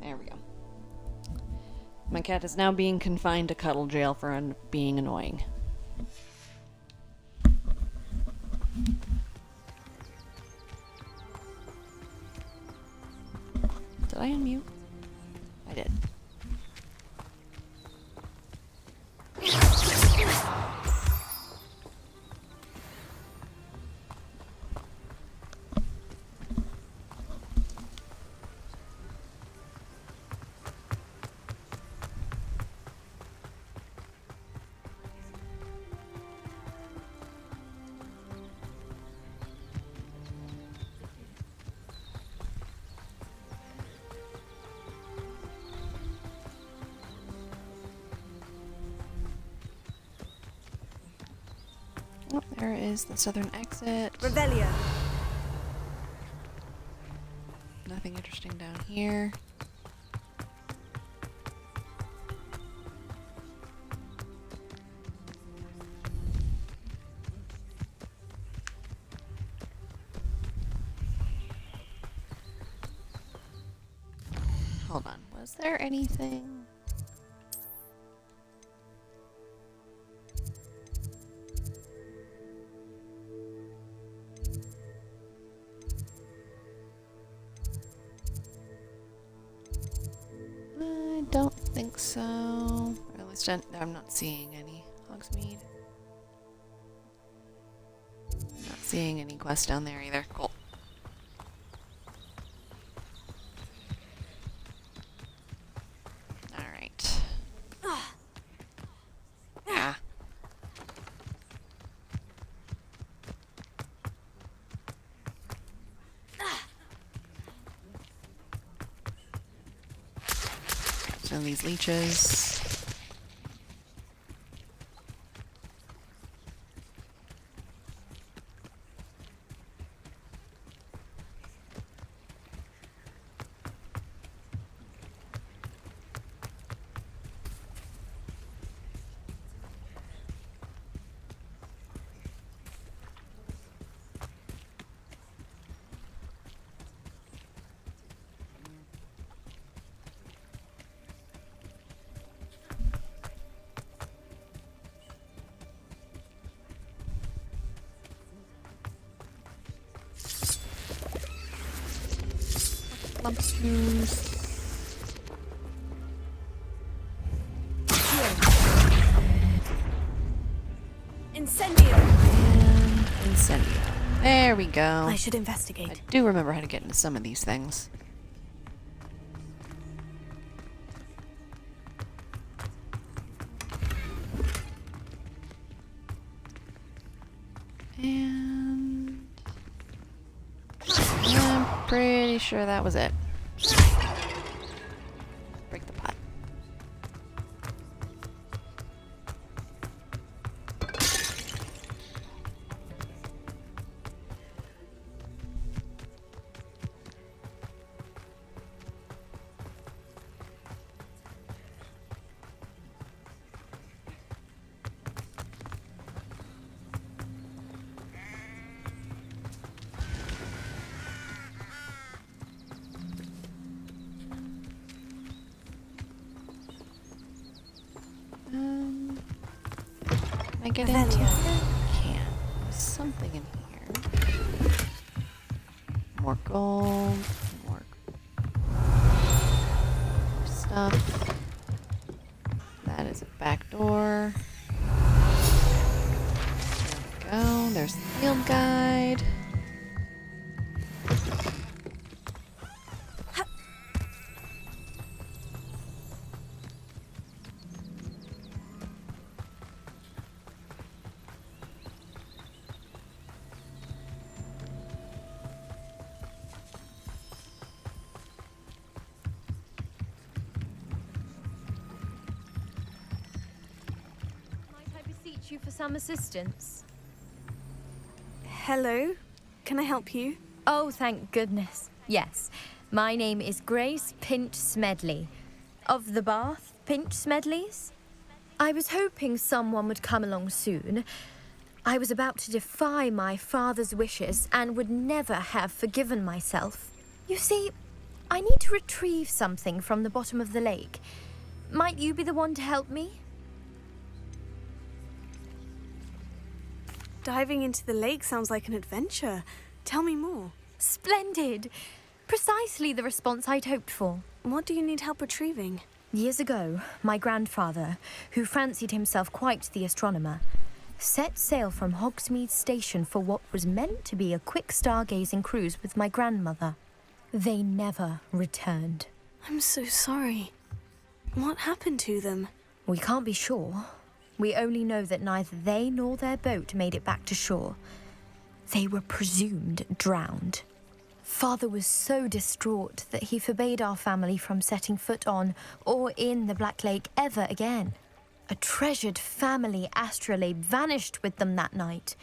There we go. My cat is now being confined to cuddle jail for being annoying. Did I unmute? I did. Oh, there is the southern exit. Revelio. Nothing interesting down here. Hold on, was there anything? I don't think so. Or at least I'm not seeing any. Hogsmeade. Not seeing any quests down there either. Cool. Alright. Ah. Some of these leeches. Lumps juice. Incendio. And incendio. There we go. I should investigate. I do remember how to get into some of these things. And I'm pretty sure that was it. Break the pot. Can I get into here? Can. There's something in here. More gold. More stuff. That is a back door. There we go. There's the field guide. You for some assistance? Hello, can I help you? Oh, thank goodness. Yes, my name is Grace Pinch Smedley, of the Bath Pinch Smedleys. I was hoping someone would come along soon. I was about to defy my father's wishes and would never have forgiven myself. You see, I need to retrieve something from the bottom of the lake. Might you be the one to help me? Diving into the lake sounds like an adventure. Tell me more. Splendid! Precisely the response I'd hoped for. What do you need help retrieving? Years ago, my grandfather, who fancied himself quite the astronomer, set sail from Hogsmeade Station for what was meant to be a quick stargazing cruise with my grandmother. They never returned. I'm so sorry. What happened to them? We can't be sure. We only know that neither they nor their boat made it back to shore. They were presumed drowned. Father was so distraught that he forbade our family from setting foot on or in the Black Lake ever again. A treasured family astrolabe vanished with them that night.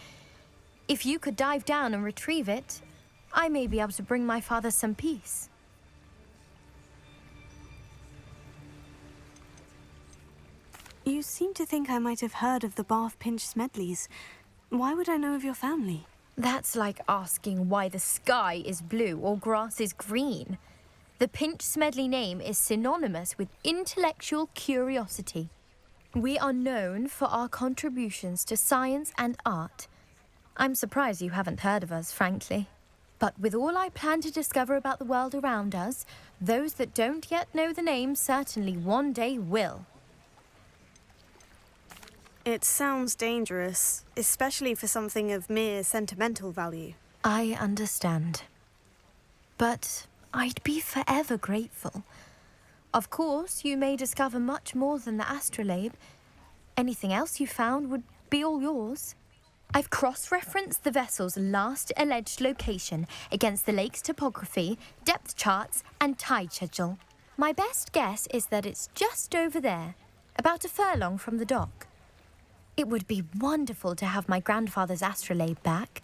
If you could dive down and retrieve it, I may be able to bring my father some peace. You seem to think I might have heard of the Bath Pinch Smedleys. Why would I know of your family? That's like asking why the sky is blue or grass is green. The Pinch Smedley name is synonymous with intellectual curiosity. We are known for our contributions to science and art. I'm surprised you haven't heard of us, frankly. But with all I plan to discover about the world around us, those that don't yet know the name certainly one day will. It sounds dangerous, especially for something of mere sentimental value. I understand. But I'd be forever grateful. Of course, you may discover much more than the astrolabe. Anything else you found would be all yours. I've cross-referenced the vessel's last alleged location against the lake's topography, depth charts, and tide schedule. My best guess is that it's just over there, about a furlong from the dock. It would be wonderful to have my grandfather's astrolabe back.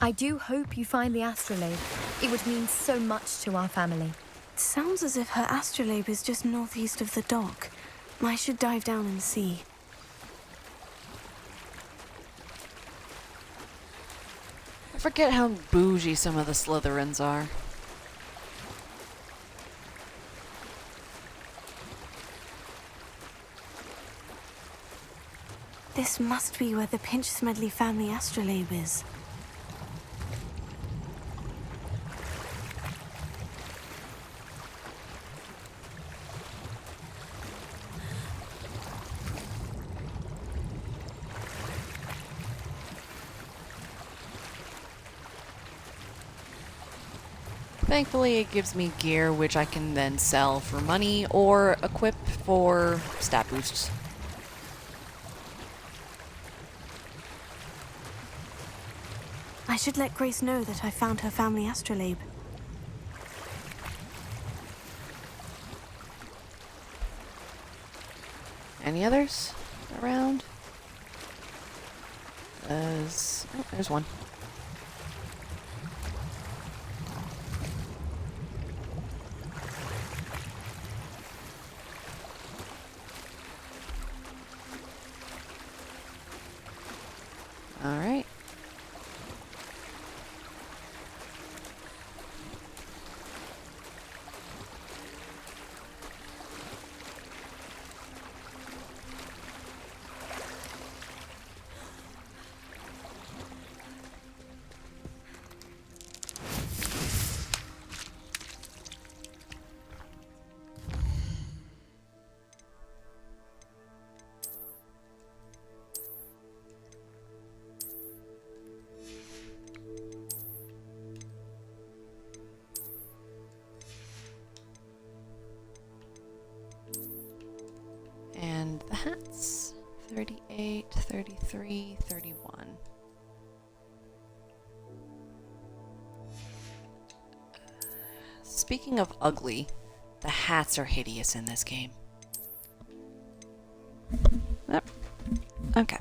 I do hope you find the astrolabe. It would mean so much to our family. It sounds as if her astrolabe is just northeast of the dock. I should dive down and see. I forget how bougie some of the Slytherins are. This must be where the Pinch Smedley family astrolabe is. Thankfully, it gives me gear which I can then sell for money or equip for stat boosts. I should let Grace know that I found her family astrolabe. Any others around? There's one. All right. And the hats, 38, 33, 31. Speaking of ugly, the hats are hideous in this game. Yep. Okay.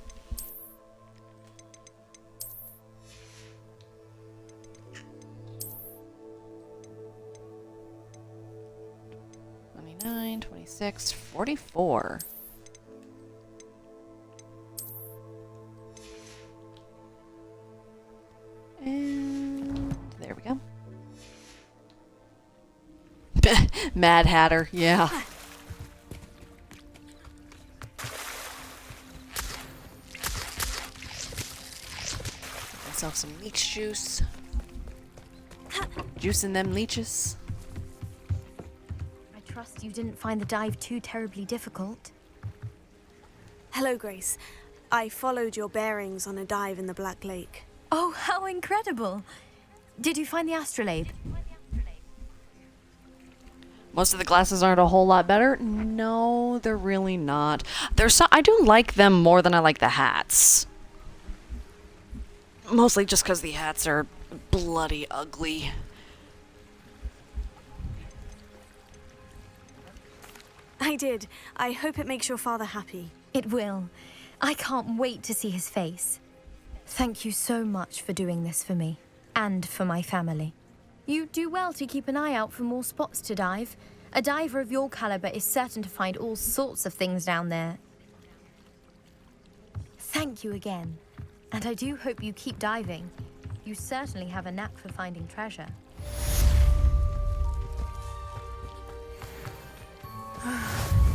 29, 26, 44. And there we go. Mad Hatter, yeah. Get myself some leech juice. Juicing them leeches. I trust you didn't find the dive too terribly difficult. Hello, Grace. I followed your bearings on a dive in the Black Lake. Oh, how incredible! Did you find the astrolabe? Most of the glasses aren't a whole lot better. No, they're really not. I do like them more than I like the hats. Mostly just because the hats are bloody ugly. I did. I hope it makes your father happy. It will. I can't wait to see his face. Thank you so much for doing this for me, and for my family. You do well to keep an eye out for more spots to dive. A diver of your caliber is certain to find all sorts of things down there. Thank you again. And I do hope you keep diving. You certainly have a knack for finding treasure.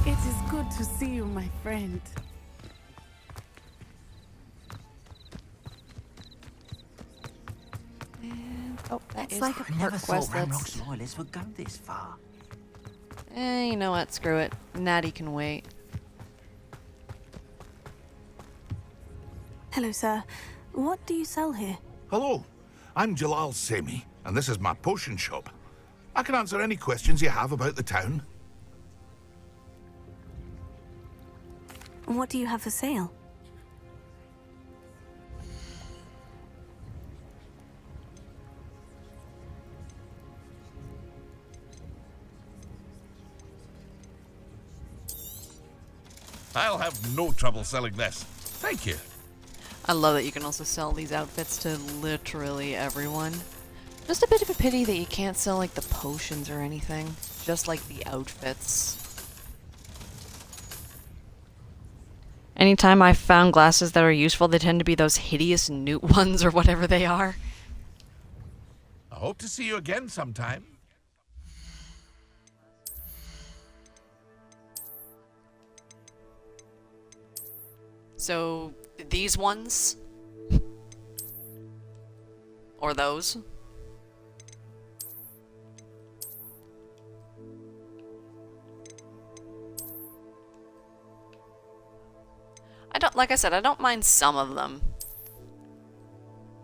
It is good to see you, my friend. Oh, that is like the I never part thought quest. Ranrock's loyalists would go this far. You know what? Screw it. Natty can wait. Hello, sir. What do you sell here? Hello, I'm Jalal Semi, and this is my potion shop. I can answer any questions you have about the town. What do you have for sale? I'll have no trouble selling this. Thank you. I love that you can also sell these outfits to literally everyone. Just a bit of a pity that you can't sell like the potions or anything. Just like the outfits. Anytime I've found glasses that are useful, they tend to be those hideous newt ones or whatever they are. I hope to see you again sometime. So, these ones? Or those? Like I said, I don't mind some of them.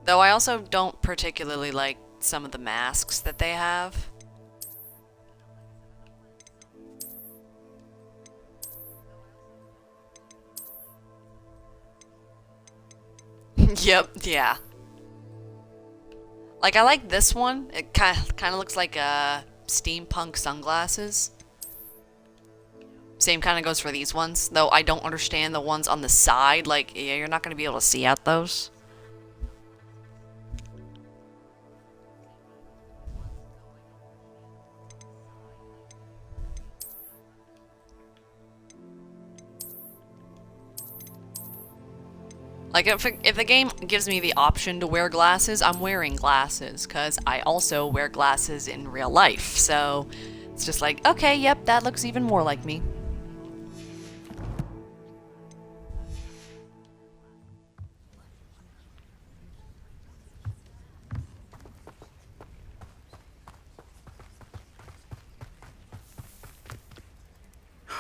Though I also don't particularly like some of the masks that they have. Yep, yeah. Like, I like this one. It kind of looks like steampunk sunglasses. Same kind of goes for these ones, though I don't understand the ones on the side. Like, yeah, you're not going to be able to see out those. Like, if the game gives me the option to wear glasses, I'm wearing glasses, because I also wear glasses in real life, so it's just like, okay, yep, that looks even more like me.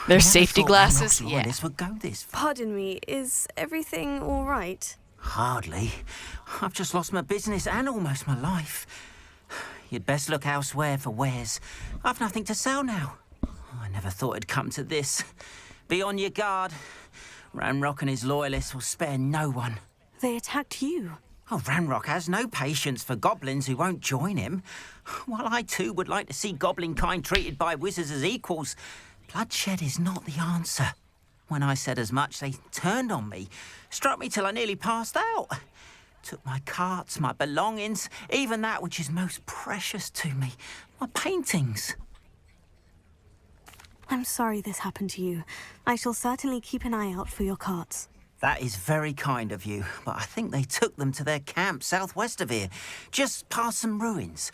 Their safety glasses? Yeah. This would go this far. Pardon me, is everything all right? Hardly. I've just lost my business and almost my life. You'd best look elsewhere for wares. I've nothing to sell now. I never thought it'd come to this. Be on your guard. Ranrock and his loyalists will spare no one. They attacked you. Oh, Ranrock has no patience for goblins who won't join him. While I too would like to see goblin kind treated by wizards as equals, bloodshed is not the answer. When I said as much, they turned on me, struck me till I nearly passed out. Took my carts, my belongings, even that which is most precious to me, my paintings. I'm sorry this happened to you. I shall certainly keep an eye out for your carts. That is very kind of you, but I think they took them to their camp southwest of here, just past some ruins.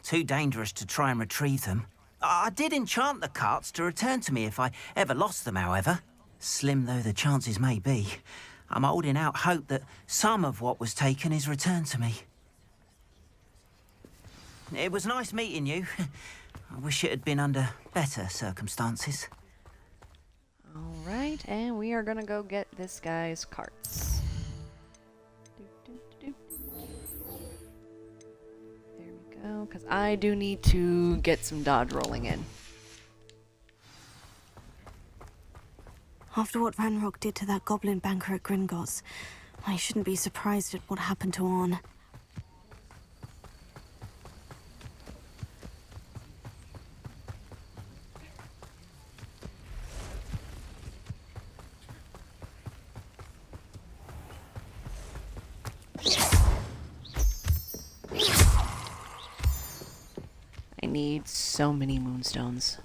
Too dangerous to try and retrieve them. I did enchant the carts to return to me if I ever lost them, however. Slim though the chances may be, I'm holding out hope that some of what was taken is returned to me. It was nice meeting you. I wish it had been under better circumstances. Alright, and we are gonna go get this guy's carts. There we go, because I do need to get some dodge rolling in. After what Ranrock did to that goblin banker at Gringotts, I shouldn't be surprised at what happened to Orn. need so many moonstones.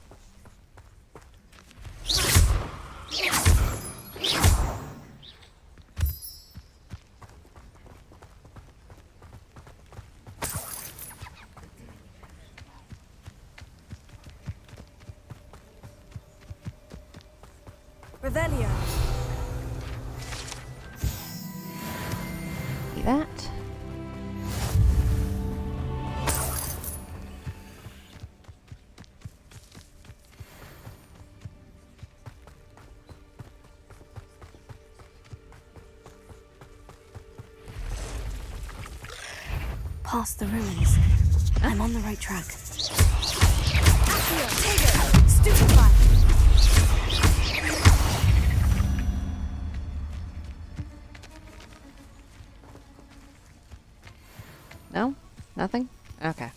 Revelio. See that? Past the ruins. I'm on the right track. Stupefy! No? Nothing? Okay.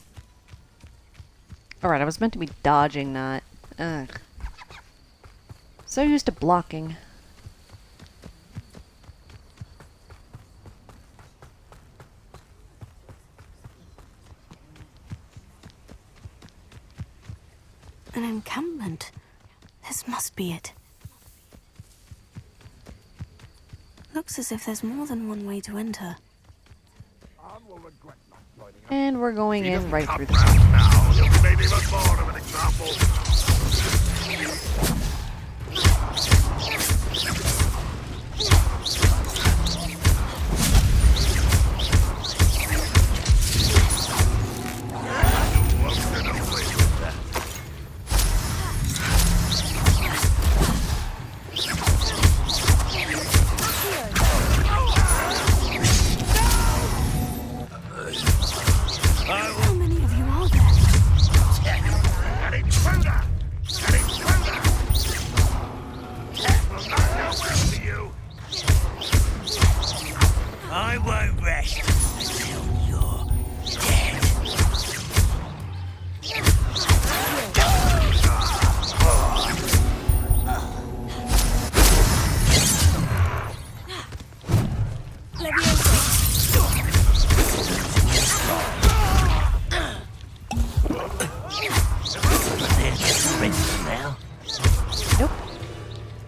Alright, I was meant to be dodging, not... Ugh. So used to blocking. An encampment. This must be it. Looks as if there's more than one way to enter. And we're going in right through the Now, you'll be made even more of an example. How many of you are there? An intruder! An intruder! Will not go well for you. I won't rest until you're dead. Now. Nope.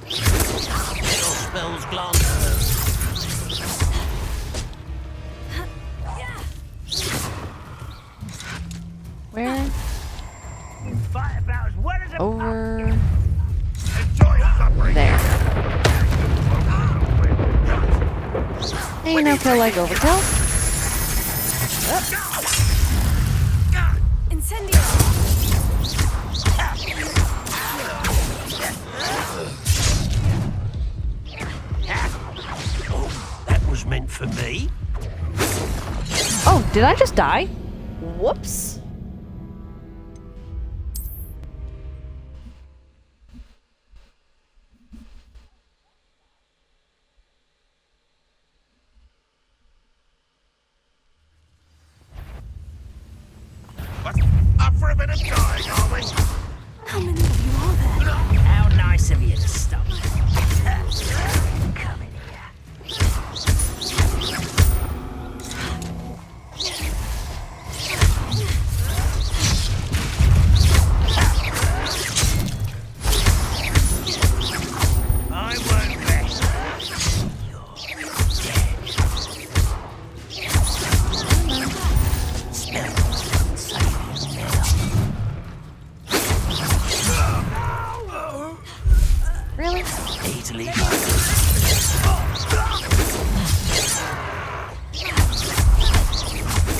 Your spell's gone. Where? Fight about as well as a Over... Enjoy suffering. There. Ain't no kill like overkill. Incendio! That was meant for me. Oh, did I just die? Whoops. Up for a bit of dying, are we? How many of you are there? How nice of you to stop. Come in here. I won't rest. You're dead. Smell saving now. Really? Easily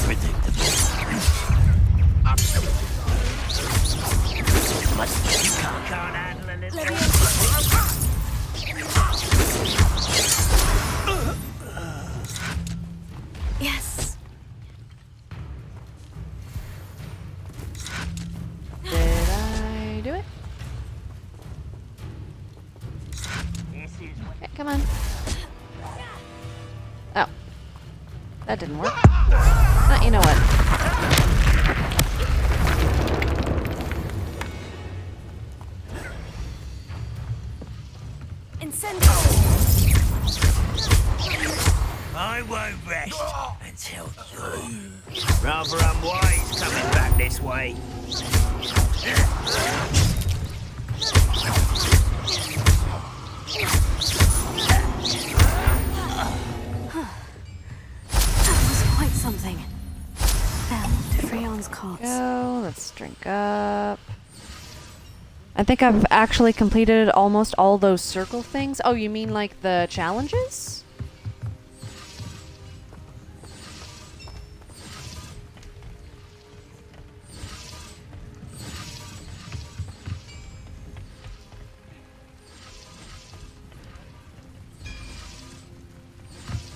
predictable. But you can't handle a little. Yes. Did I do it? Okay, come on. Oh. That didn't work. You know what? Incendio! I won't rest until you. Rather unwise coming back this way. That was quite something. Bell to Freon's cots. Go. Let's drink up. I think I've actually completed almost all those circle things. Oh, you mean like the challenges?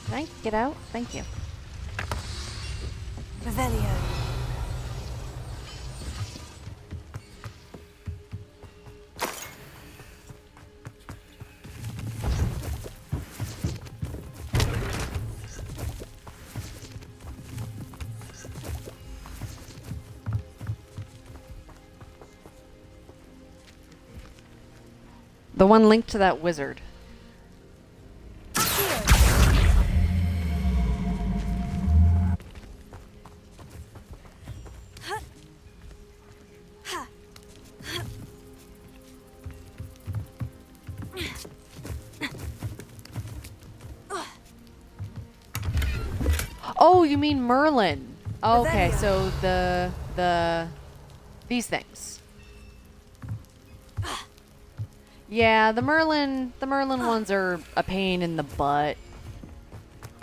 Can I get out? Thank you. Revelio. The one linked to that wizard. Oh, you mean Merlin. Okay, so these things. Yeah, the Merlin ones are a pain in the butt.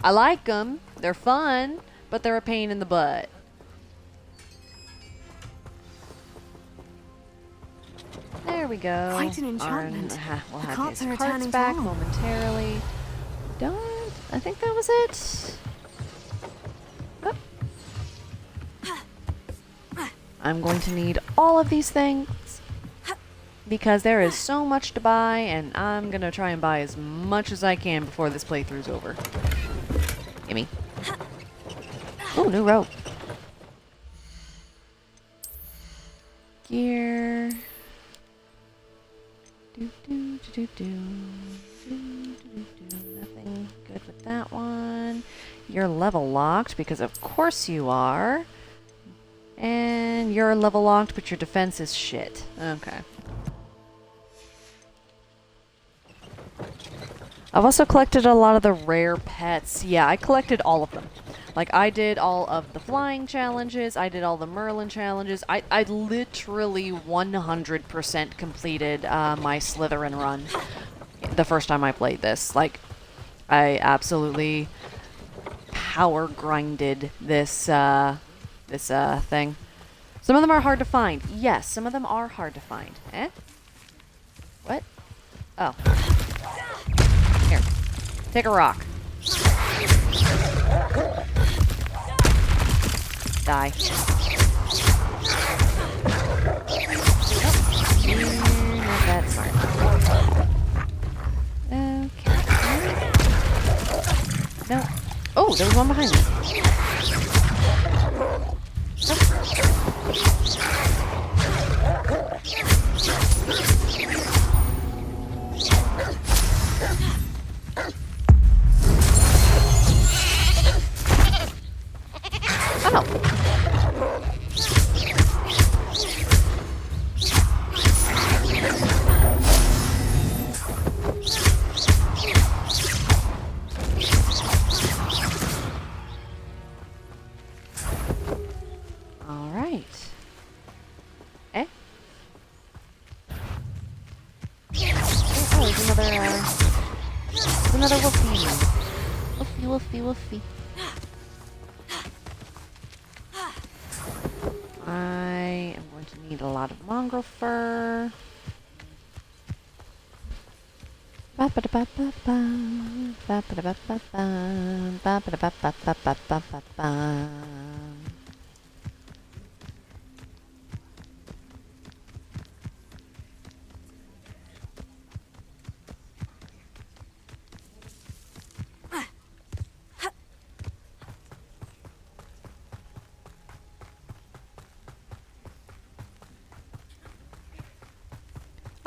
I like them. They're fun, but they're a pain in the butt. There we go. Quite an enchantment. We'll The have carts his are carts returning back to home. momentarily. Don't. I think that was it. Oh. I'm going to need all of these things because there is so much to buy, and I'm gonna try and buy as much as I can before this playthrough's over. Gimme. Oh, new rope. Gear. Nothing good with that one. You're level locked because of course you are. And you're level locked, but your defense is shit. Okay. I've also collected a lot of the rare pets. Yeah, I collected all of them. Like, I did all of the flying challenges, I did all the Merlin challenges. I literally 100% completed my Slytherin run the first time I played this. Like, I absolutely power grinded this, thing. Some of them are hard to find. Yes, some of them are hard to find. Eh? What? Oh. Here. Take a rock. Die. Not that smart. Okay. No. Oh, there was one behind me. Another woofie. Woofie, woofie, woofie. I am going to need a lot of mongrel fur.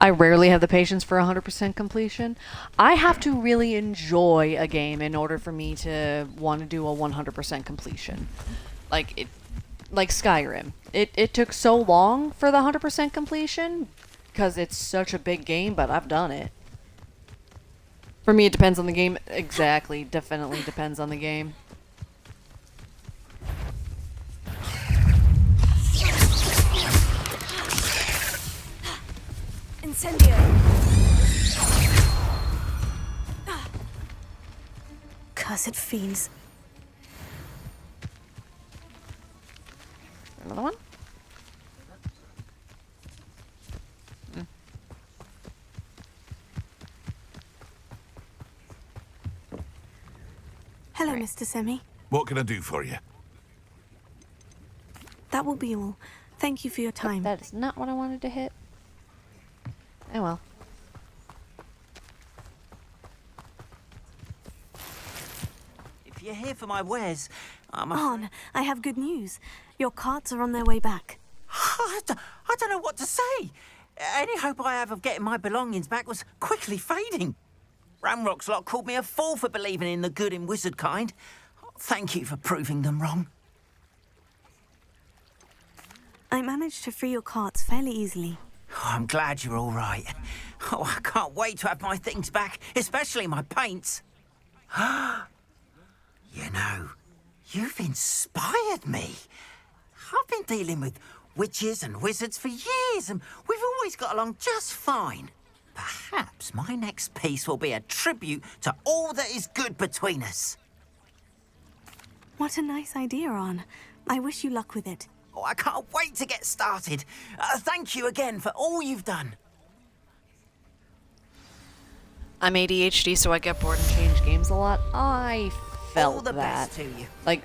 I rarely have the patience for 100% completion. I have to really enjoy a game in order for me to want to do a 100% completion. Like Skyrim. It took so long for the 100% completion because it's such a big game, but I've done it. For me, it depends on the game. Exactly. Definitely depends on the game. Incendio! Cursed fiends. Another one? Hello, Mr. Semi. What can I do for you? That will be all. Thank you for your time. That is not what I wanted to hit. Oh well. If you're here for my wares, Arn, I have good news. Your carts are on their way back. I don't know what to say. Any hope I have of getting my belongings back was quickly fading. Ranrock's lot called me a fool for believing in the good in wizard kind. Thank you for proving them wrong. I managed to free your carts fairly easily. Oh, I'm glad you're all right. Oh, I can't wait to have my things back, especially my paints. You know, you've inspired me. I've been dealing with witches and wizards for years, and we've always got along just fine. Perhaps my next piece will be a tribute to all that is good between us. What a nice idea, Arn. I wish you luck with it. Oh, I can't wait to get started. Thank you again for all you've done. I'm ADHD, so I get bored and change games a lot. I felt All the that. best to you. Like,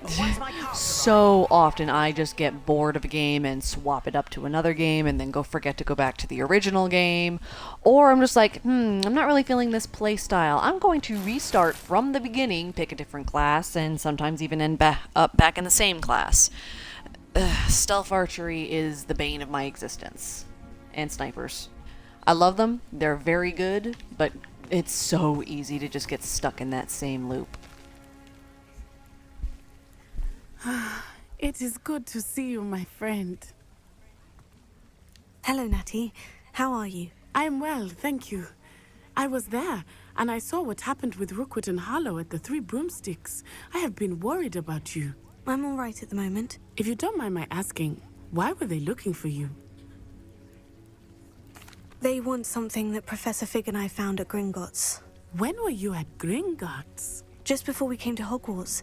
so often I just get bored of a game and swap it up to another game and then forget to go back to the original game. Or I'm just like, I'm not really feeling this play style. I'm going to restart from the beginning, pick a different class, and sometimes even end up back in the same class. Stealth archery is the bane of my existence. And snipers. I love them. They're very good, but it's so easy to just get stuck in that same loop. It is good to see you, my friend. Hello, Natty. How are you? I am well, thank you. I was there, and I saw what happened with Rookwood and Harlow at the Three Broomsticks. I have been worried about you. I'm all right at the moment. If you don't mind my asking, why were they looking for you? They want something that Professor Fig and I found at Gringotts. When were you at Gringotts? Just before we came to Hogwarts.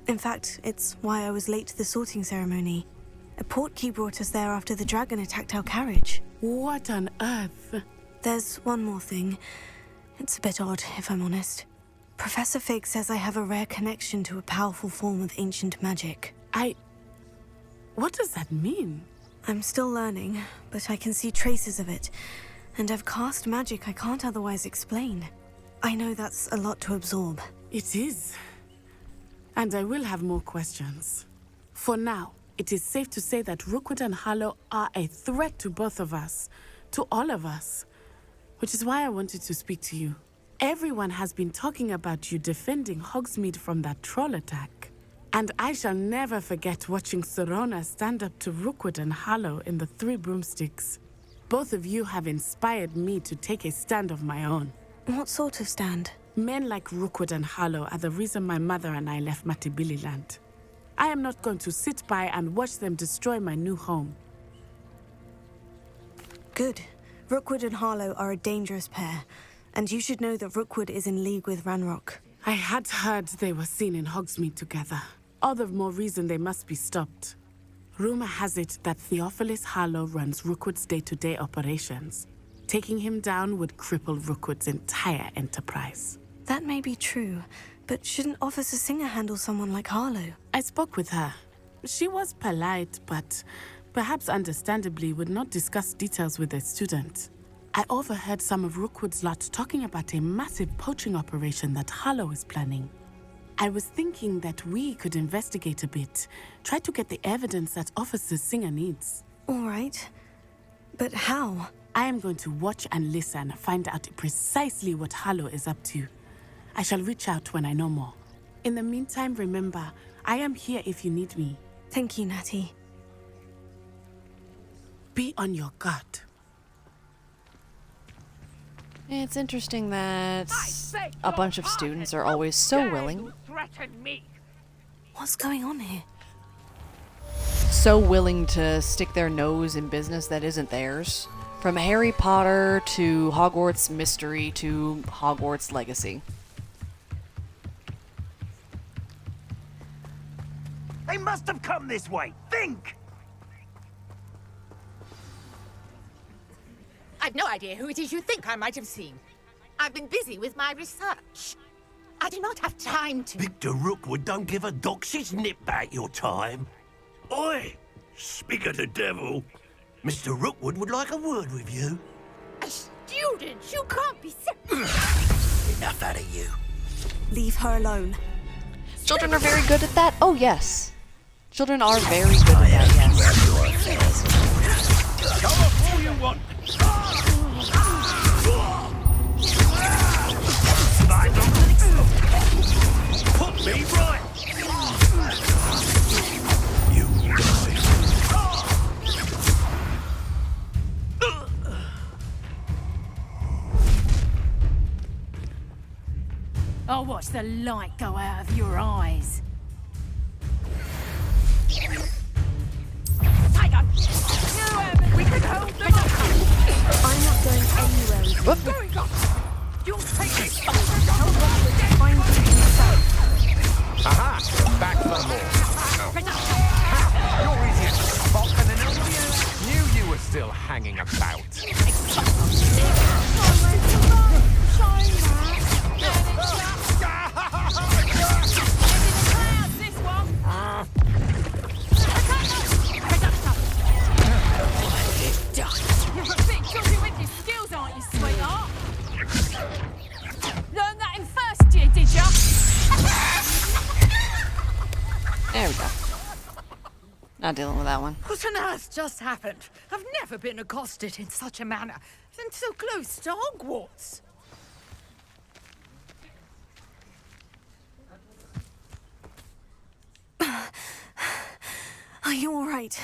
In fact, it's why I was late to the sorting ceremony. A portkey brought us there after the dragon attacked our carriage. What on earth? There's one more thing. It's a bit odd, if I'm honest. Professor Fig says I have a rare connection to a powerful form of ancient magic. What does that mean? I'm still learning, but I can see traces of it. And I've cast magic I can't otherwise explain. I know that's a lot to absorb. It is. And I will have more questions. For now, it is safe to say that Rookwood and Harlow are a threat to both of us. To all of us. Which is why I wanted to speak to you. Everyone has been talking about you defending Hogsmeade from that troll attack. And I shall never forget watching Serona stand up to Rookwood and Harlow in the Three Broomsticks. Both of you have inspired me to take a stand of my own. What sort of stand? Men like Rookwood and Harlow are the reason my mother and I left Matibililand. I am not going to sit by and watch them destroy my new home. Good. Rookwood and Harlow are a dangerous pair, and you should know that Rookwood is in league with Ranrock. I had heard they were seen in Hogsmeade together. All the more reason they must be stopped. Rumor has it that Theophilus Harlow runs Rookwood's day-to-day operations. Taking him down would cripple Rookwood's entire enterprise. That may be true, but shouldn't Officer Singer handle someone like Harlow? I spoke with her. She was polite, but perhaps understandably would not discuss details with a student. I overheard some of Rookwood's lot talking about a massive poaching operation that Harlow is planning. I was thinking that we could investigate a bit, try to get the evidence that Officer Singer needs. All right. But how? I am going to watch and listen, find out precisely what Harlow is up to. I shall reach out when I know more. In the meantime, remember, I am here if you need me. Thank you, Natty. Be on your guard. It's interesting that a bunch of students are always so willing. What's going on here? So willing to stick their nose in business that isn't theirs. From Harry Potter to Hogwarts Mystery to Hogwarts Legacy. They must have come this way. Think! I've no idea who it is you think I might have seen. I've been busy with my research. I do not have time to... Victor Rookwood don't give a doxy's nip back your time. Oi! Speak of the devil. Mr. Rookwood would like a word with you. A student? You can't be... Enough out of you. Leave her alone. Children are very good at that? Oh, yes. Children are very good at that, yes. Come on, all you want. Put me right. You gossip. I'll watch the light go out of your eyes. Tiger! We can hold them up! I'm not going anywhere with you. You'll take this! Find you yourself. Aha! Back for more. You're easy as a spot, and then knew you were still hanging about. You're a bit jolly with your skills, aren't you, sweetheart? Learned that in first year, did ya? There we go. Not dealing with that one. What on earth just happened? I've never been accosted in such a manner, and so close to Hogwarts. Are you all right?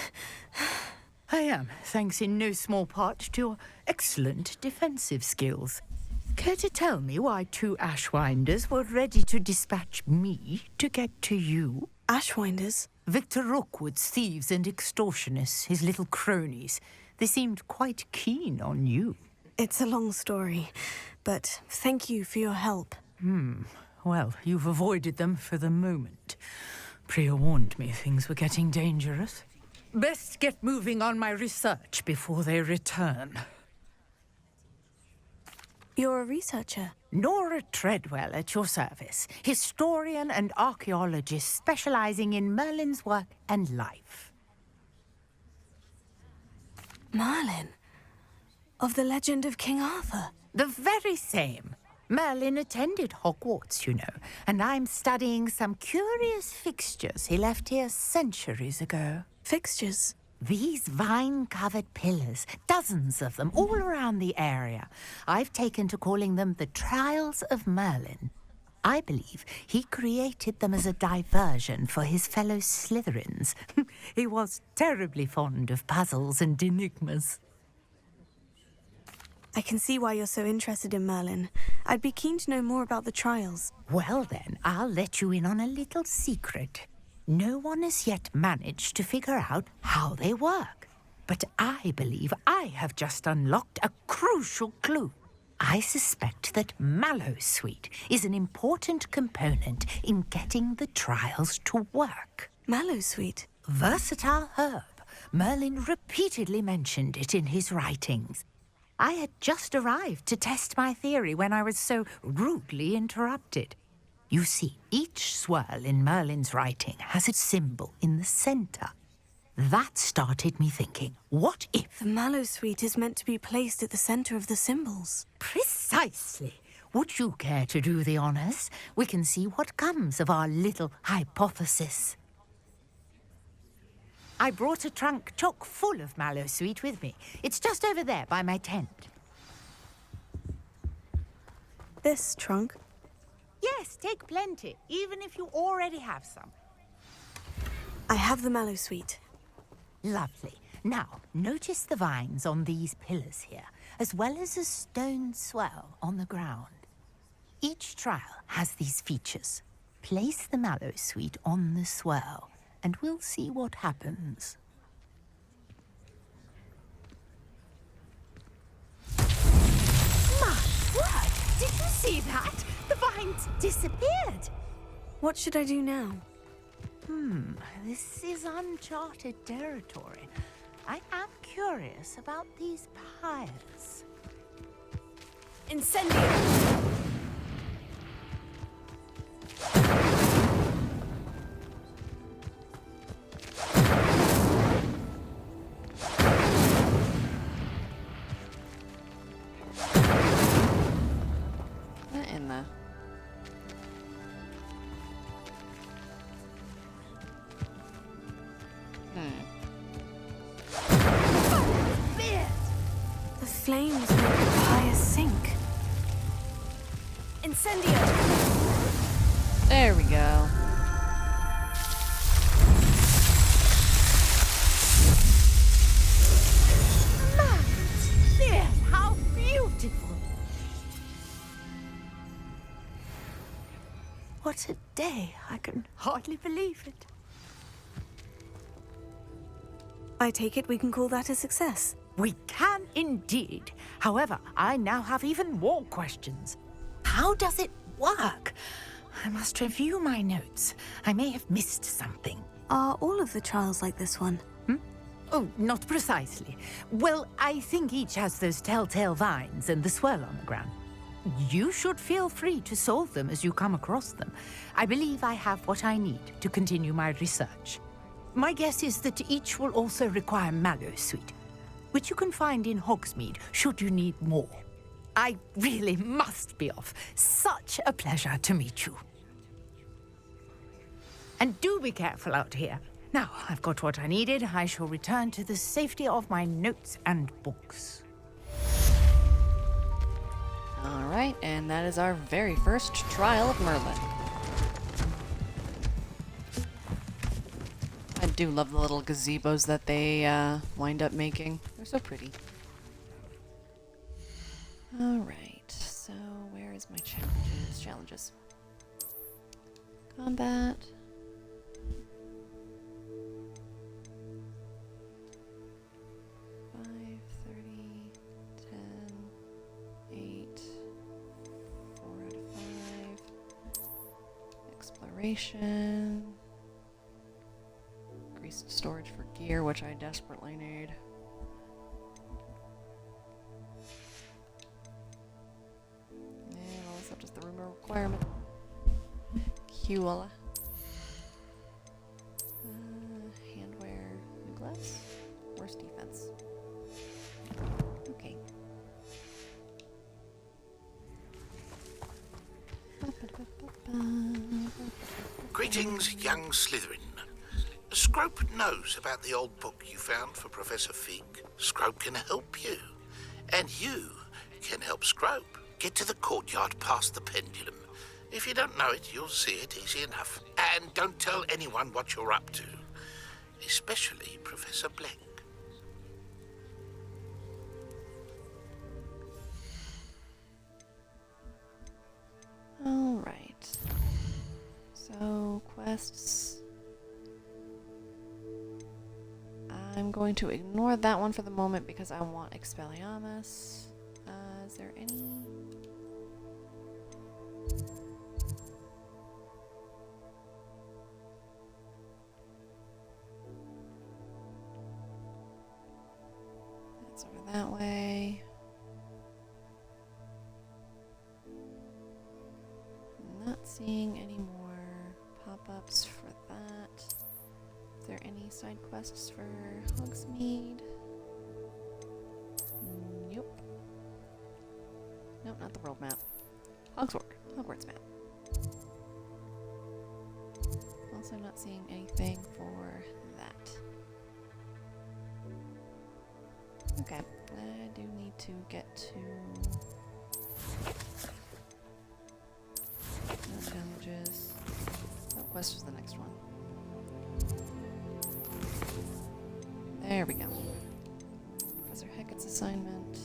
I am, thanks in no small part to your excellent defensive skills. Care to tell me why 2 Ashwinders were ready to dispatch me to get to you? Ashwinders? Victor Rookwood's thieves and extortionists, his little cronies. They seemed quite keen on you. It's a long story, but thank you for your help. Well, you've avoided them for the moment. Priya warned me things were getting dangerous. Best get moving on my research before they return. You're a researcher? Nora Treadwell at your service, historian and archaeologist specializing in Merlin's work and life. Merlin? Of the legend of King Arthur? The very same. Merlin attended Hogwarts, you know, and I'm studying some curious fixtures he left here centuries ago. Fixtures? These vine-covered pillars, dozens of them, all around the area. I've taken to calling them the Trials of Merlin. I believe he created them as a diversion for his fellow Slytherins. He was terribly fond of puzzles and enigmas. I can see why you're so interested in Merlin. I'd be keen to know more about the trials. Well then, I'll let you in on a little secret. No one has yet managed to figure out how they work. But I believe I have just unlocked a crucial clue. I suspect that Mallowsweet is an important component in getting the trials to work. Mallowsweet? Versatile herb. Merlin repeatedly mentioned it in his writings. I had just arrived to test my theory when I was so rudely interrupted. You see, each swirl in Merlin's writing has a symbol in the center. That started me thinking, what if... The Mallowsweet is meant to be placed at the center of the symbols. Precisely. Would you care to do the honors? We can see what comes of our little hypothesis. I brought a trunk chock full of mallow sweet with me. It's just over there by my tent. This trunk? Yes, take plenty, even if you already have some. I have the mallow sweet. Lovely. Now, notice the vines on these pillars here, as well as a stone swell on the ground. Each trial has these features. Place the mallow sweet on the swell, and we'll see what happens. My word! Did you see that? The vines disappeared. What should I do now? This is uncharted territory. I am curious about these pyres. Incendio! What in the... The flames make the pyre sink. Incendio! There we go. There, how beautiful! What a day! I can hardly believe it. I take it we can call that a success. We can indeed. However, I now have even more questions. How does it work? I must review my notes. I may have missed something. Are all of the trials like this one? Oh, not precisely. Well, I think each has those telltale vines and the swirl on the ground. You should feel free to solve them as you come across them. I believe I have what I need to continue my research. My guess is that each will also require mallow sweet, which you can find in Hogsmeade should you need more. I really must be off. Such a pleasure to meet you. And do be careful out here. Now, I've got what I needed. I shall return to the safety of my notes and books. Alright, and that is our very first trial of Merlin. I do love the little gazebos that they wind up making. They're so pretty. Alright, so where is my challenges? Challenges. Combat. 5, 30, 10, 8, 4 out of 5. Exploration. Increased storage for gear, which I desperately need. And also just the room requirement. Cool. Handwear, new gloves. Worse defense. Okay. Greetings, young Slytherin. Scrope knows about the old book you found for Professor Fig. Scrope can help you. And you can help Scrope. Get to the courtyard past the pendulum. If you don't know it, you'll see it easy enough. And don't tell anyone what you're up to. Especially Professor Blank. Alright. So, quests. I'm going to ignore that one for the moment because I want Expelliarmus. Is there any... That's over that way. Not seeing any more pop-ups for that. Is there any side quests for Hogsmeade? Nope. Nope, not the world map. Hogwarts map. Also not seeing anything for that. Okay, I do need to get to no challenges. No, quest was the next one. There we go. Professor Hackett's assignment.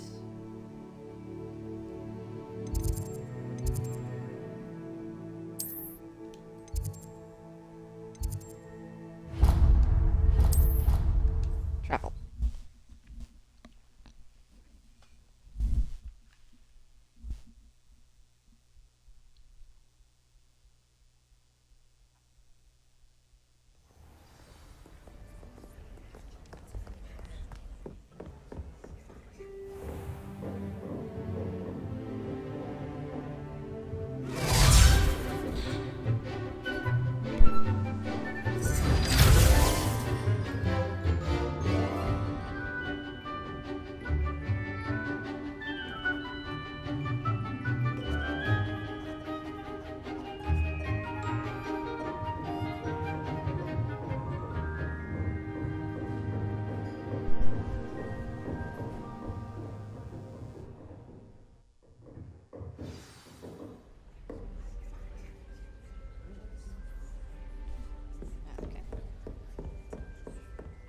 Travel.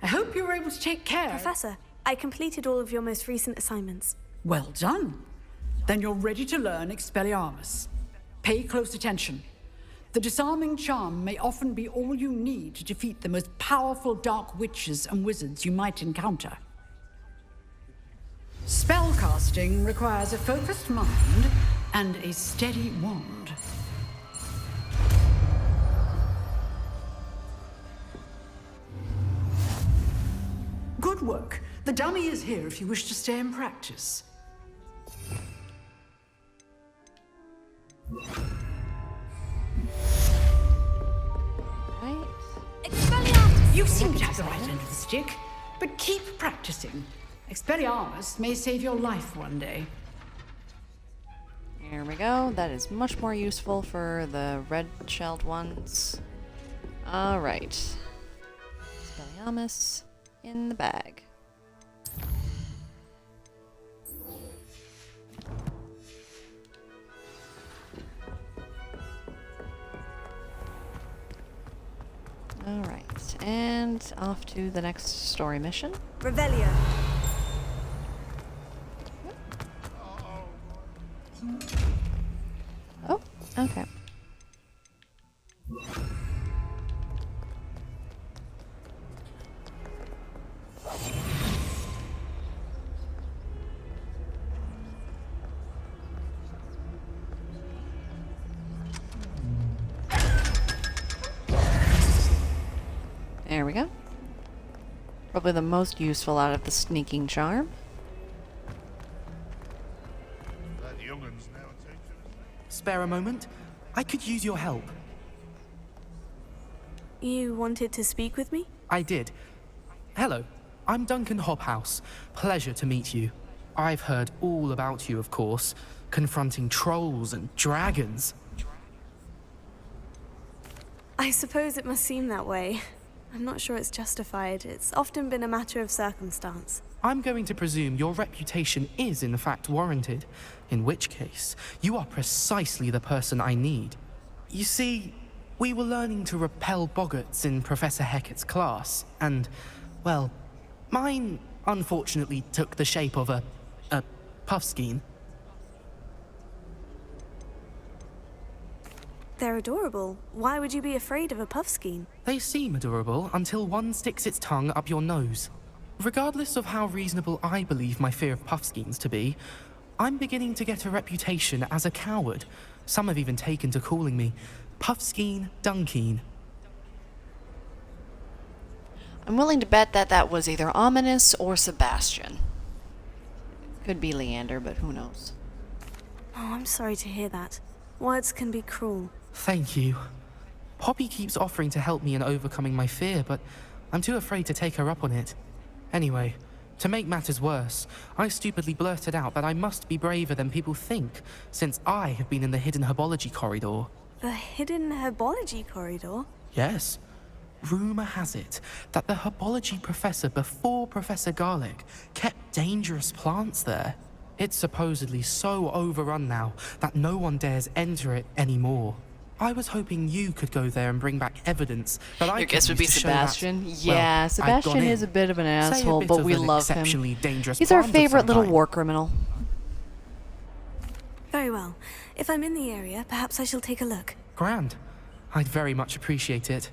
I hope you were able to take care. Professor, I completed all of your most recent assignments. Well done. Then you're ready to learn Expelliarmus. Pay close attention. The disarming charm may often be all you need to defeat the most powerful dark witches and wizards you might encounter. Spellcasting requires a focused mind and a steady wand. Good work. The dummy is here if you wish to stay and practice. Right. Expelliarmus! You seem to have the right end of the stick, but keep practicing. Expelliarmus may save your life one day. Here we go. That is much more useful for the red-shelled ones. Alright. Expelliarmus in the bag. Alright, and off to the next story mission. Revelio. Oh, okay. There we go. Probably the most useful out of the sneaking charm. Spare a moment? I could use your help. You wanted to speak with me? I did. Hello, I'm Duncan Hobhouse. Pleasure to meet you. I've heard all about you, of course, confronting trolls and dragons. I suppose it must seem that way. I'm not sure it's justified. It's often been a matter of circumstance. I'm going to presume your reputation is in fact warranted, in which case, you are precisely the person I need. You see, we were learning to repel boggarts in Professor Hackett's class, and, well, mine unfortunately took the shape of a puffskein. They're adorable. Why would you be afraid of a puffskein? They seem adorable until one sticks its tongue up your nose. Regardless of how reasonable I believe my fear of puffskeins to be, I'm beginning to get a reputation as a coward. Some have even taken to calling me Puffskein Dunkeen. I'm willing to bet that that was either ominous or Sebastian. Could be Leander, but who knows. Oh, I'm sorry to hear that. Words can be cruel. Thank you. Poppy keeps offering to help me in overcoming my fear, but I'm too afraid to take her up on it. Anyway, to make matters worse, I stupidly blurted out that I must be braver than people think, since I have been in the hidden herbology corridor. The hidden herbology corridor? Yes. Rumour has it that the herbology professor before Professor Garlic kept dangerous plants there. It's supposedly so overrun now that no one dares enter it anymore. I was hoping you could go there and bring back evidence that I Your could guess would be use to show that, Sebastian? well, Yeah, I'd gone Sebastian is in. a bit of an Say a asshole, bit but of we an love him. exceptionally dangerous He's our plant of favorite some little kind. war criminal. Very well. If I'm in the area, perhaps I shall take a look. Grand. I'd very much appreciate it.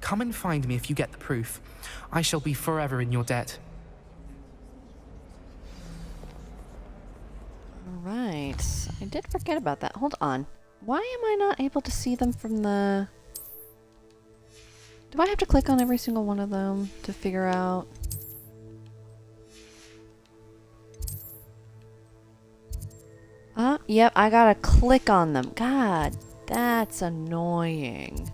Come and find me if you get the proof. I shall be forever in your debt. Alright. I did forget about that. Hold on. Why am I not able to see them from the... Do I have to click on every single one of them to figure out... Yep, I gotta click on them. God, that's annoying.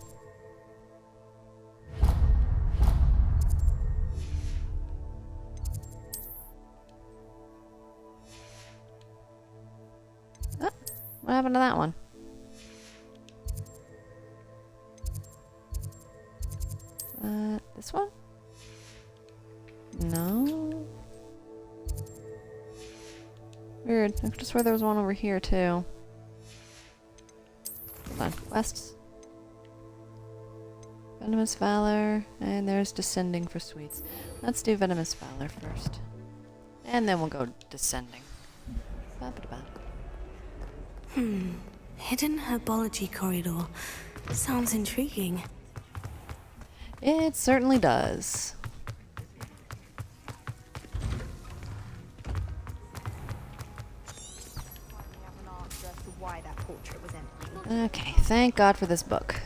Oh, what happened to that one? This one? No. Weird. I could swear there was one over here too. Hold on. Quests. Venomous Valor. And there's Descending for sweets. Let's do Venomous Valor first. And then we'll go Descending. Ba-ba-da-ba. Hidden herbology corridor. Sounds intriguing. It certainly does. Okay, thank God for this book.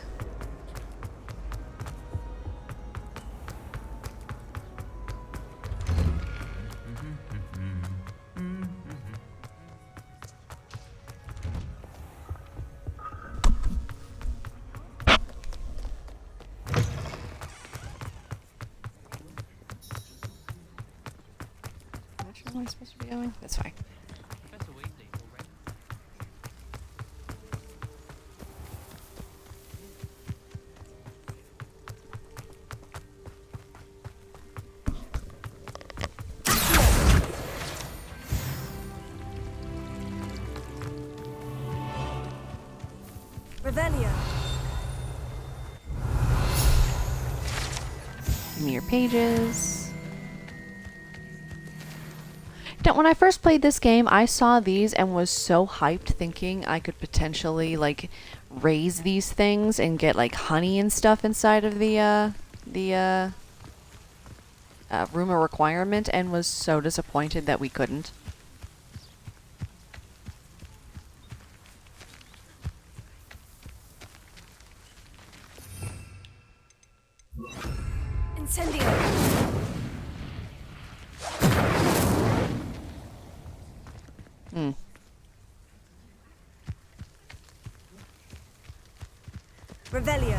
Where am I supposed to be going? That's fine. Revelio. Give me your pages. When I first played this game, I saw these and was so hyped thinking I could potentially, like, raise these things and get, like, honey and stuff inside of the rumor requirement, and was so disappointed that we couldn't. Incendio. Revelio.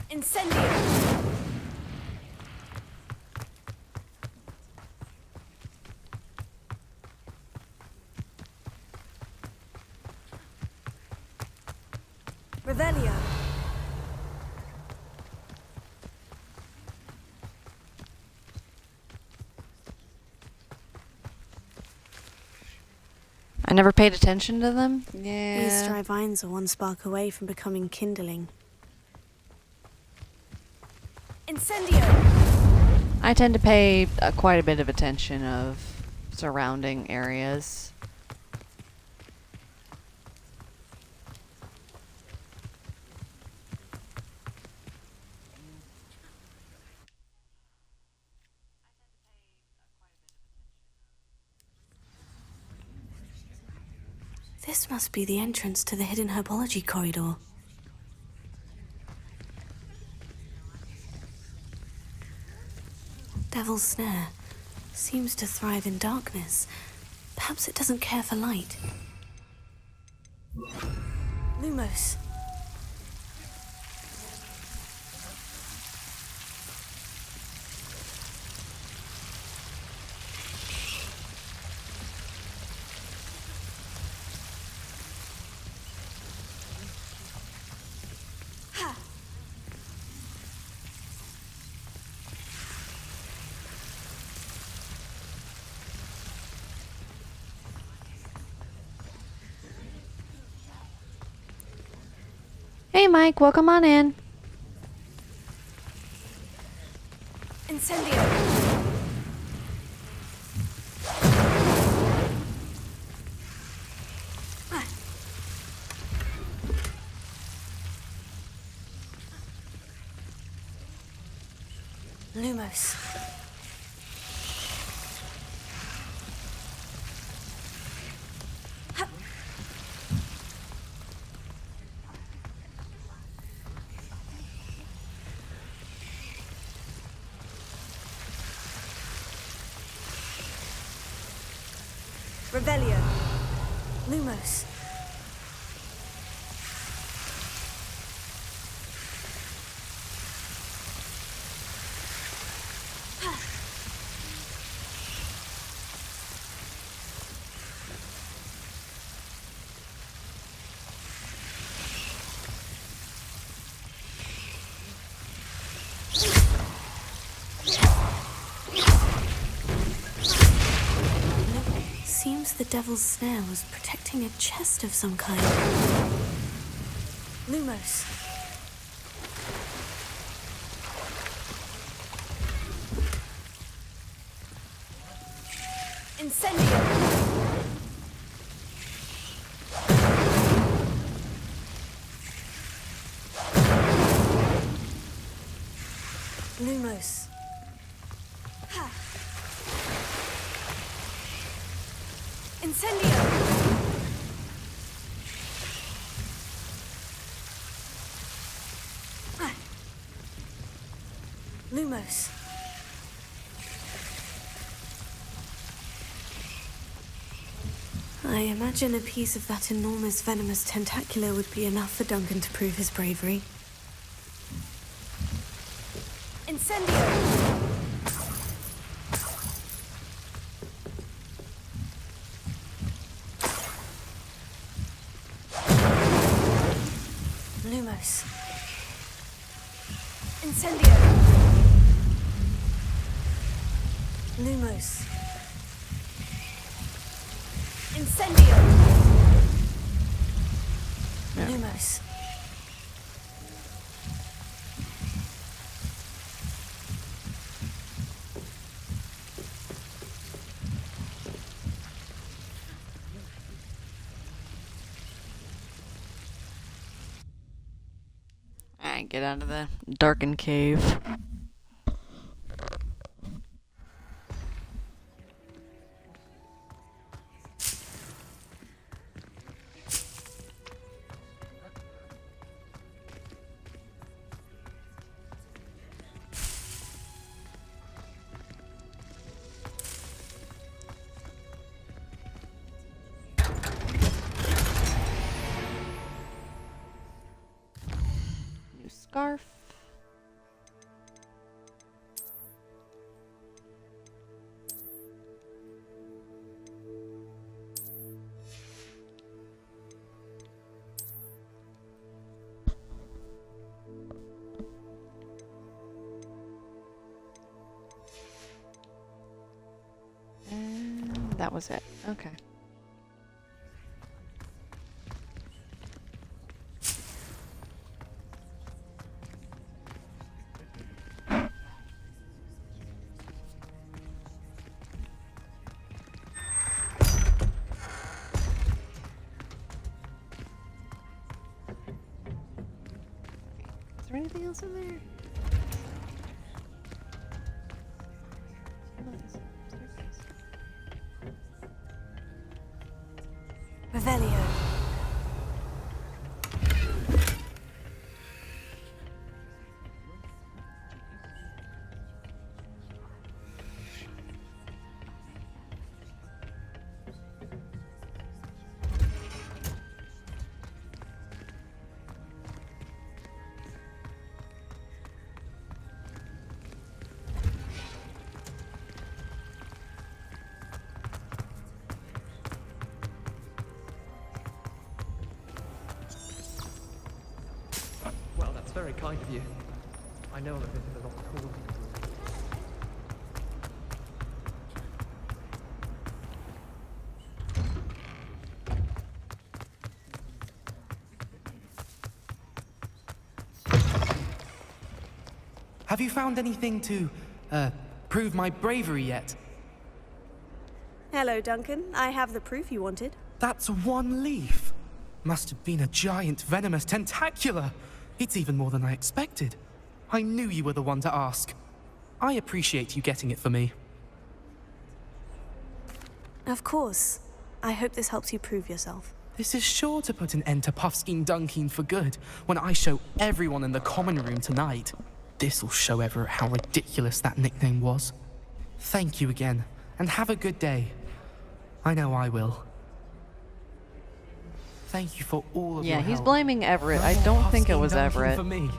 Incendio. Revelio. I never paid attention to them? Yeah. These dry vines are one spark away from becoming kindling. Incendio! I tend to pay quite a bit of attention of surrounding areas. This must be the entrance to the hidden herbology corridor. Devil's Snare seems to thrive in darkness. Perhaps it doesn't care for light. Lumos. Hey, Mike, welcome on in. Incendio. Lumos. Revelio. Lumos. Seems the devil's snare was protecting a chest of some kind. Lumos. Incendio. Lumos. Incendio. Lumos. I imagine a piece of that enormous venomous tentacular would be enough for Duncan to prove his bravery. Incendio. Lumos. Incendio. Lumos. Incendio. Lumos. Alright, get out of the darkened cave. Scarf. And that was it. Okay. Is there anything else in there? Revelio. Well, that's very kind of you. I know I'm a bit of a lot cooler. Have you found anything to, prove my bravery yet? Hello, Duncan. I have the proof you wanted. That's one leaf. Must have been a giant venomous tentacula. It's even more than I expected. I knew you were the one to ask. I appreciate you getting it for me. Of course. I hope this helps you prove yourself. This is sure to put an end to Puffskein Dunkeen for good when I show everyone in the common room tonight. This'll show Everett how ridiculous that nickname was. Thank you again, and have a good day. I know I will. Thank you for all of your Yeah, help. he's blaming Everett. I don't think it was Everett. For me.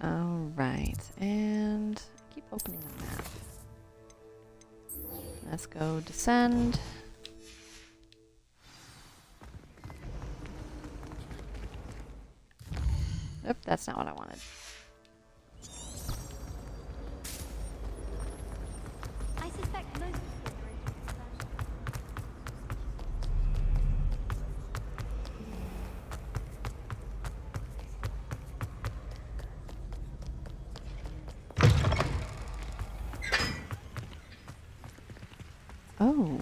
Alright, and keep opening the map. Let's go descend. Oop, that's not what I wanted. I suspect most Oh,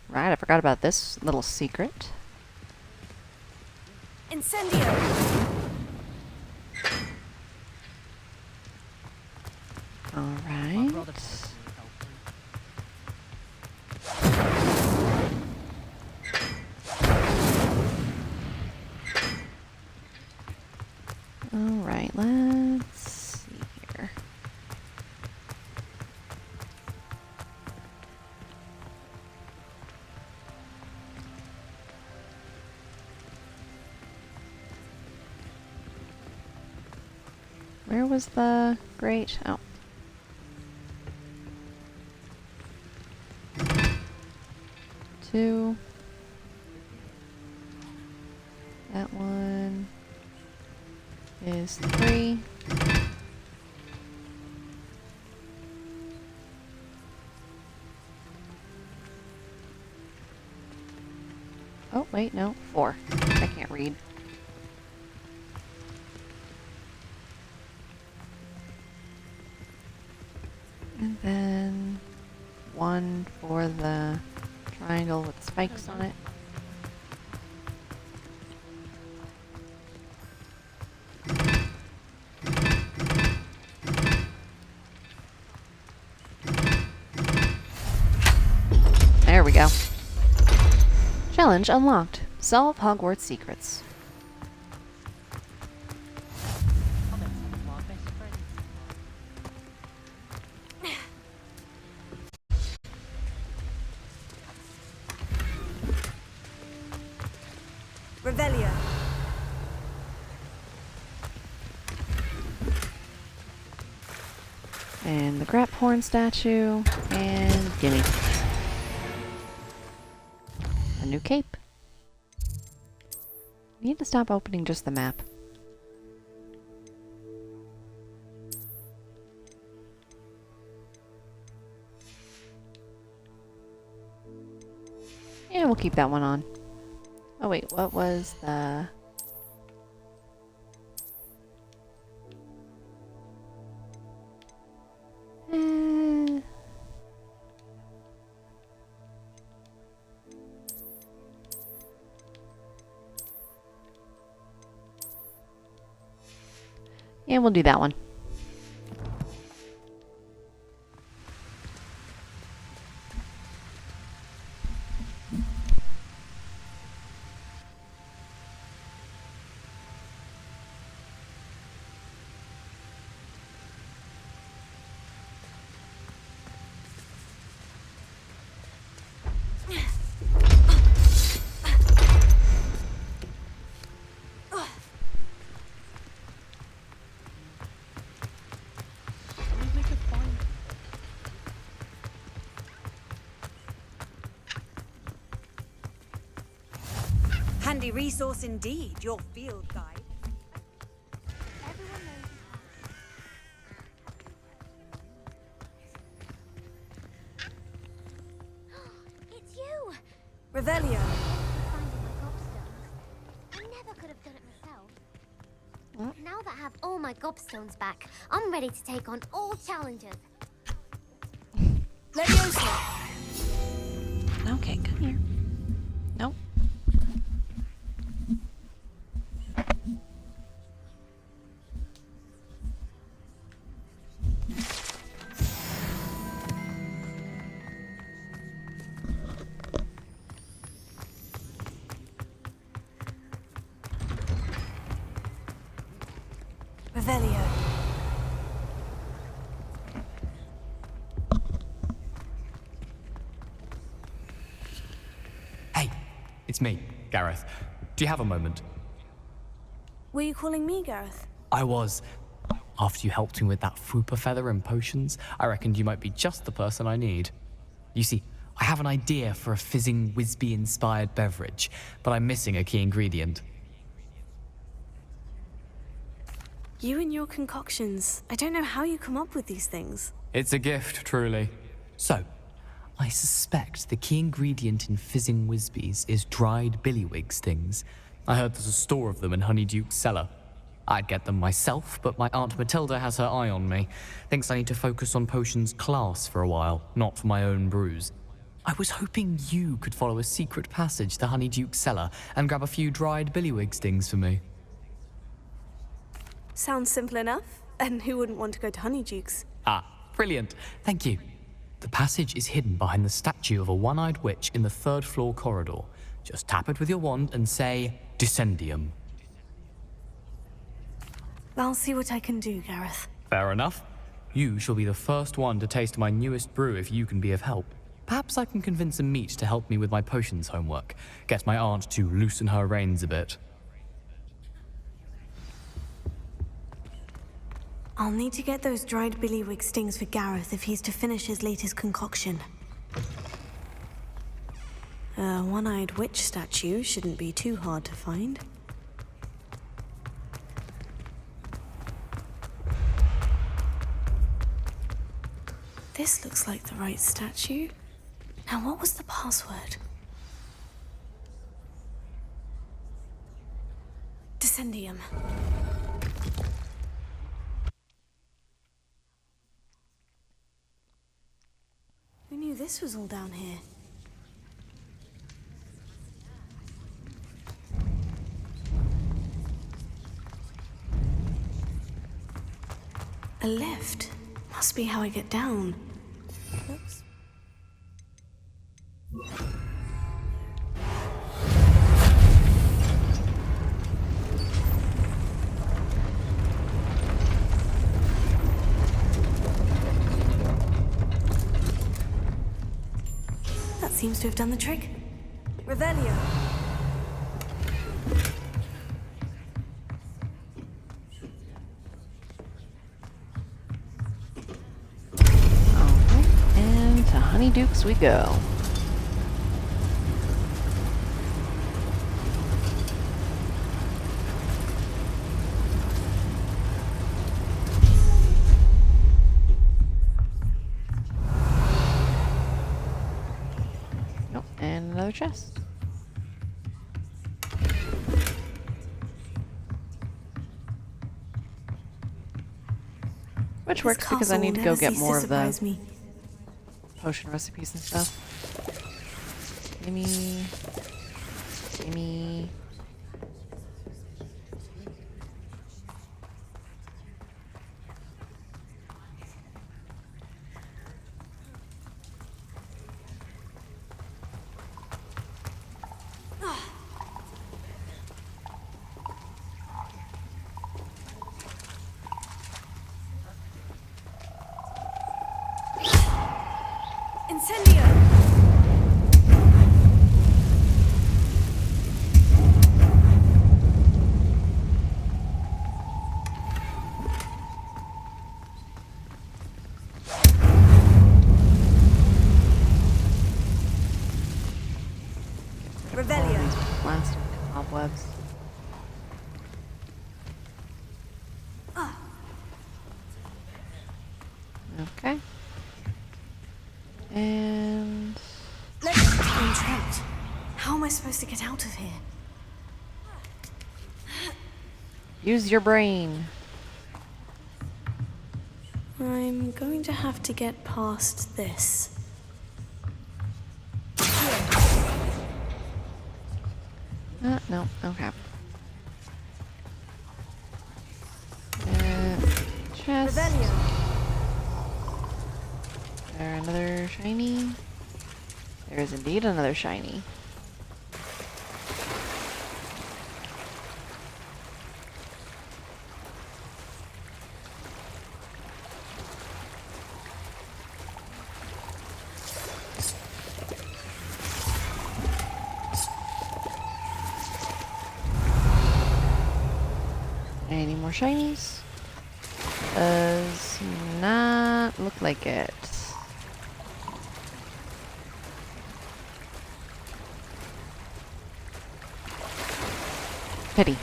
right, I forgot about this little secret. Incendio! Alright. Alright, let's see here. Where was the grate? Oh. Two. That one is 3. Oh, wait, no, 4. I can't read. And then 1 for the triangle with spikes on it. There we go. Challenge unlocked. Solve Hogwarts secrets. Revelio. And the Graphorn statue. And gimme. A new cape. Need to stop opening just the map. Yeah, we'll keep that one on. Oh wait, what was the... Yeah, we'll do that one. Handy resource indeed, your field guide. Revelio. I never could have done it myself. Now that I have all my gobstones back, I'm ready to take on all challenges. Leviosa. Okay, come here. Nope. Revelio. Hey, it's me, Gareth. Do you have a moment? Were you calling me, Gareth? I was. After you helped me with that Fupa feather and potions, I reckoned you might be just the person I need. You see, I have an idea for a fizzing Wisby-inspired beverage, but I'm missing a key ingredient. You and your concoctions. I don't know how you come up with these things. It's a gift, truly. So, I suspect the key ingredient in fizzing Wisbies is dried billywig stings. I heard there's a store of them in Honeyduke's cellar. I'd get them myself, but my Aunt Matilda has her eye on me. Thinks I need to focus on potions class for a while, not for my own brews. I was hoping you could follow a secret passage to Honeyduke's cellar and grab a few dried billywig stings for me. Sounds simple enough. And who wouldn't want to go to Honeyduke's? Ah, brilliant. Thank you. The passage is hidden behind the statue of a one-eyed witch in the third-floor corridor. Just tap it with your wand and say, Descendium. I'll see what I can do, Gareth. Fair enough. You shall be the first one to taste my newest brew if you can be of help. Perhaps I can convince a meat to help me with my potions homework. Get my aunt to loosen her reins a bit. I'll need to get those dried billywig stings for Gareth if he's to finish his latest concoction. A one-eyed witch statue shouldn't be too hard to find. This looks like the right statue. Now, what was the password? Descendium. Who knew this was all down here? A lift. Must be how I get down. Oops. That seems to have done the trick. Revelio. And to Honeyduke's we go. Nope, and another chest. Which works because I need to go get more of the potion recipes and stuff. Gimme. Gimme. Incendio! Revelio. Plastic cobwebs. Okay. And I'm trapped. supposed to get out of here? Use your brain. I'm going to have to get past this. No, okay. Chest. There another shiny? There is indeed another shiny. Any more shinies? Does not look like it. Pity.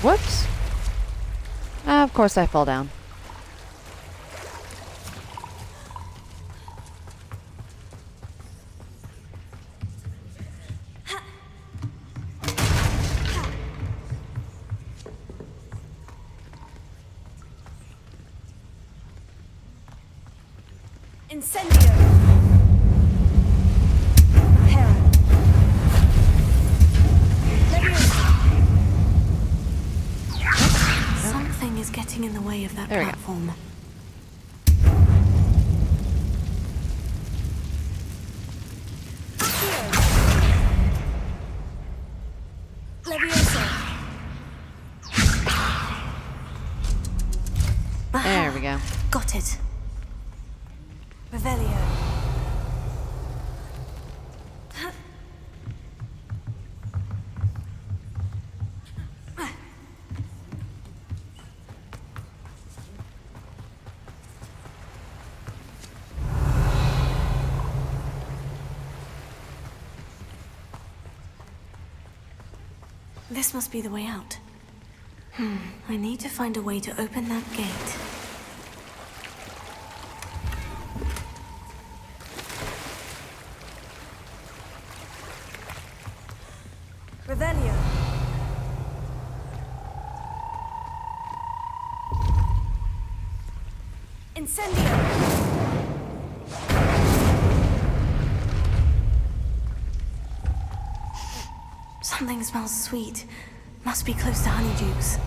Whoops. Of course I fell down. Something is getting in the way of that platform. There we go. Got it. Revelio. This must be the way out. I need to find a way to open that gate. Revelio. Incendio. Something smells sweet. Must be close to Honeydukes.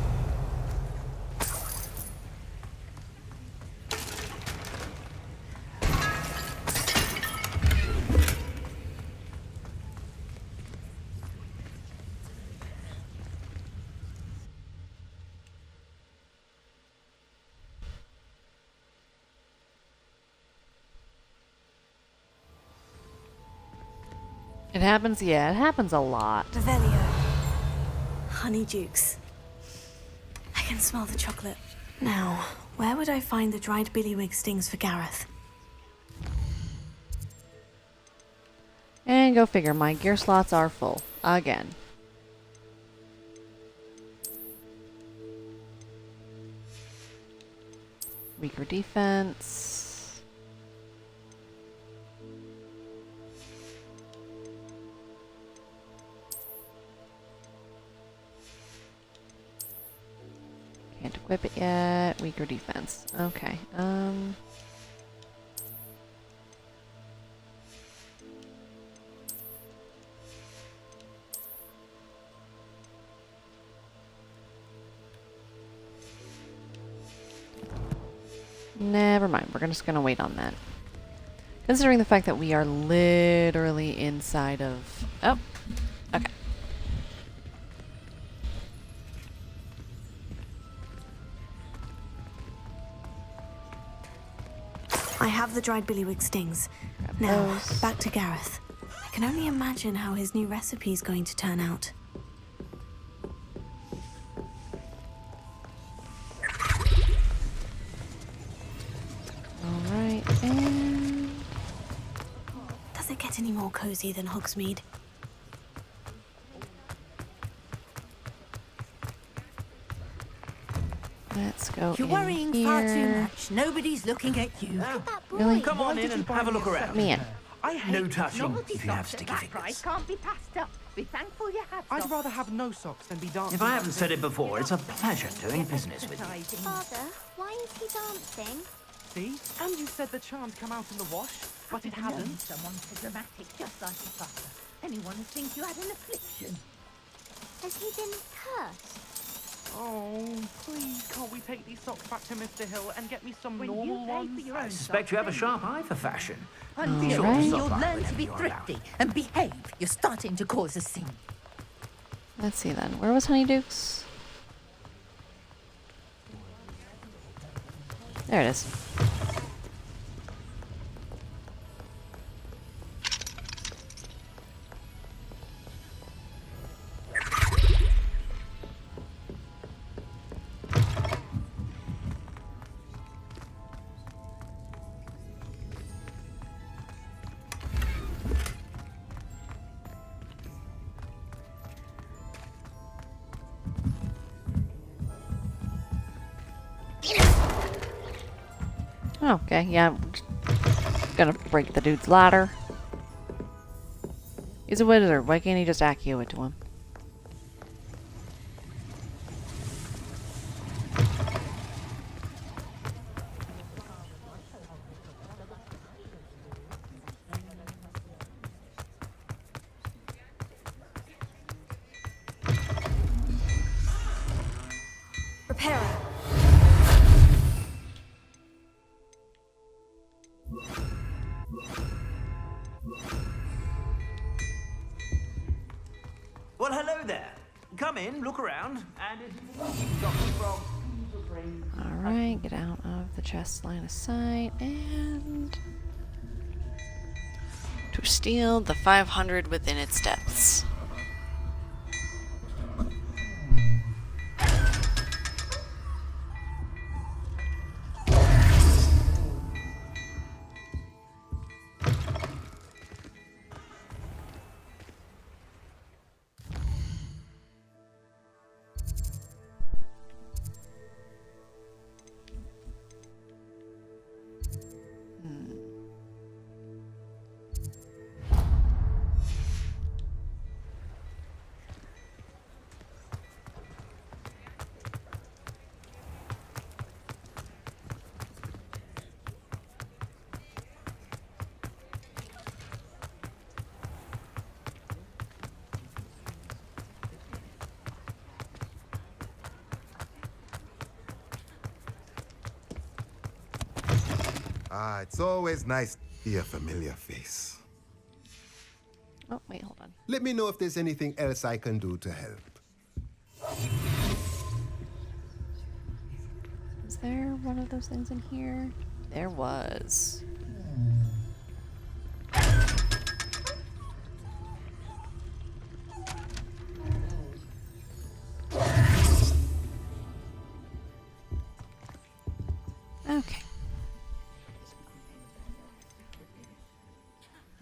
It happens, yeah, it happens a lot. Revelio. Honeydukes. I can smell the chocolate. Now, where would I find the dried billywig stings for Gareth? And go figure, my gear slots are full. Again. Weaker defense. Can't equip it yet. Weaker defense. Okay. Never mind. We're just gonna wait on that. Considering the fact that we are literally inside of... Oh. Okay. I have the dried billywig stings. Now, back to Gareth. I can only imagine how his new recipe is going to turn out. Alright, and... Does it get any more cozy than Hogsmeade? Let's go You're in worrying here. far too much. Nobody's looking at you. Really? Come on in and have a look around. Let me in. No touching if you have sticky fingers. Price can't be passed up. Be thankful you have I'd some. rather have no socks than be dancing. If I haven't said it before, it's a pleasure doing business with you. Father, why is he dancing? See? And you said the charm come out in the wash, but it hasn't. Someone so dramatic, just like your father. Anyone would think you had an affliction. Has he been cursed? Oh, please, can't we take these socks back to Mr. Hill and get me some When normal you pay ones? for your I own suspect you have a socks, sharp eye for fashion. Until Alright. you'll learn to be thrifty and behave. You're starting to cause a scene. Let's see then. Where was Honeydukes? There it is. Oh, okay, yeah. I'm gonna break the dude's ladder. He's a wizard. Why can't he just accio it to him? Repairer. Well, hello there. Come in, look around, and if you've got me from... Alright, get out of the chest line of sight, and... to steal the 500 within its depths. Ah, it's always nice to see a familiar face. Oh, wait, hold on. Let me know if there's anything else I can do to help. Is there one of those things in here? There was. Okay.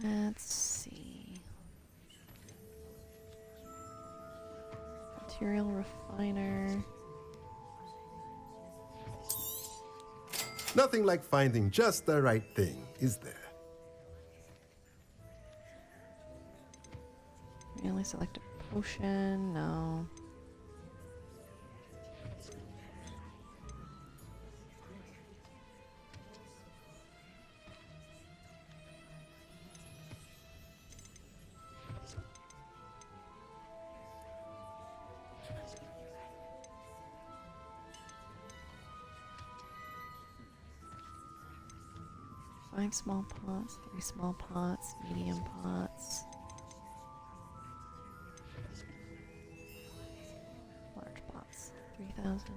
Let's see. Material refiner. Nothing like finding just the right thing, is there? Really select a potion? No. Five small pots, 3 small pots, medium pots. Large pots, 3,000.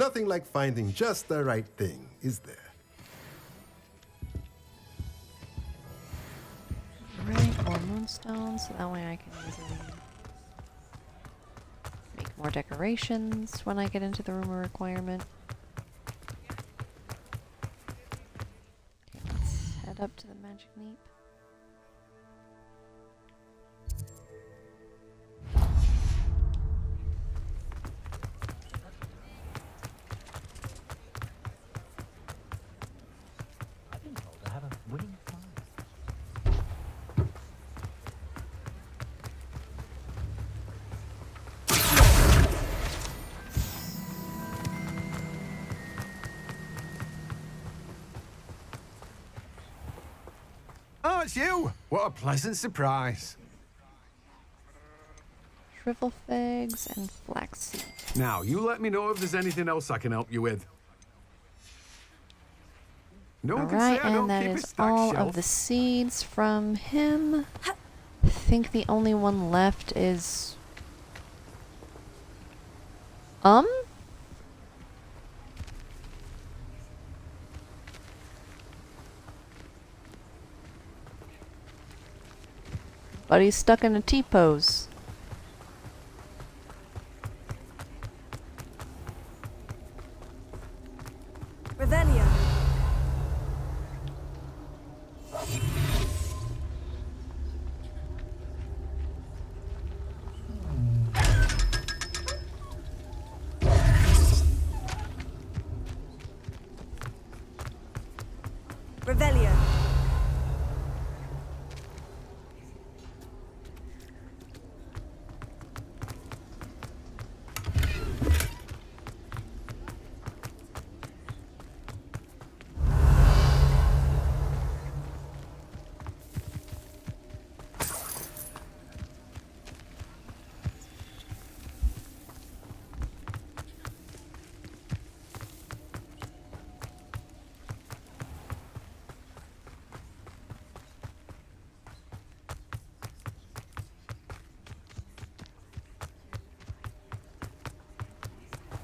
Nothing like finding just the right thing, is there? Right, more moonstones, so that way I can easily make more decorations when I get into the rumor requirement. Okay, let's head up to the magic neep. Oh, it's you! What a pleasant surprise. Shrivel figs and flaxseed. Now, you let me know if there's anything else I can help you with. No one can say Alright, I don't and that keep a is stacked all shelf. of the seeds from him. I think the only one left is... But he's stuck in a T-pose. Revelio. Revelio.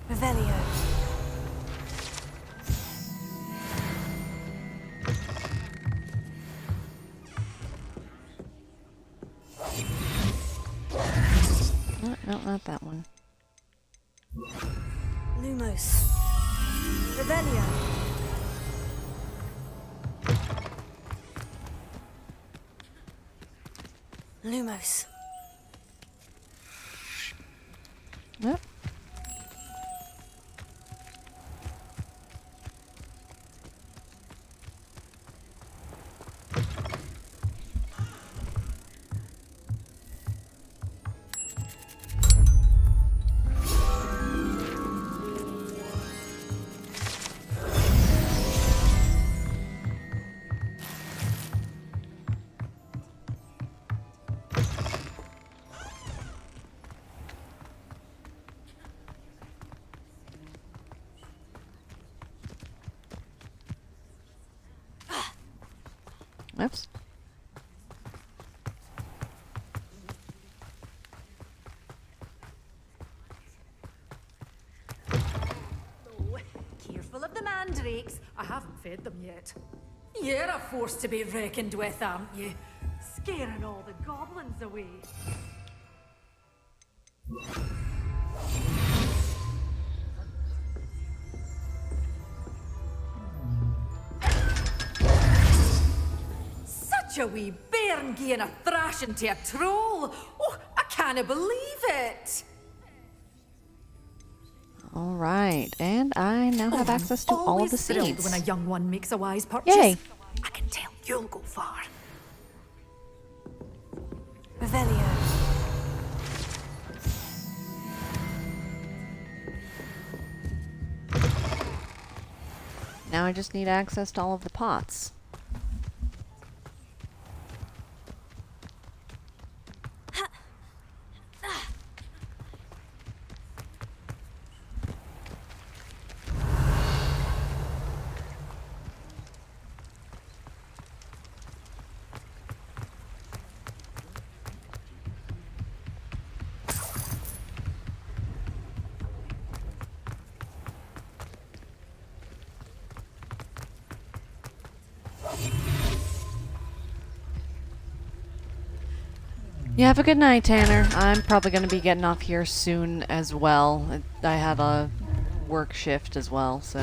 Revelio. No, not that one. Lumos. Revelio. Lumos. Yep. Oops. Oh, careful of the mandrakes. I haven't fed them yet. You're a force to be reckoned with, aren't you? Scaring all the goblins away. Such a wee bairn gieing a thrashing to a troll. Oh, I can't believe it. Alright, and I now have access to all of the thrilled seeds. when a young one makes a wise purchase. Yay! I can tell you'll go far. Revelio. Now I just need access to all of the pots. Yeah, have a good night, Tanner. I'm probably going to be getting off here soon as well. I had a work shift as well, so...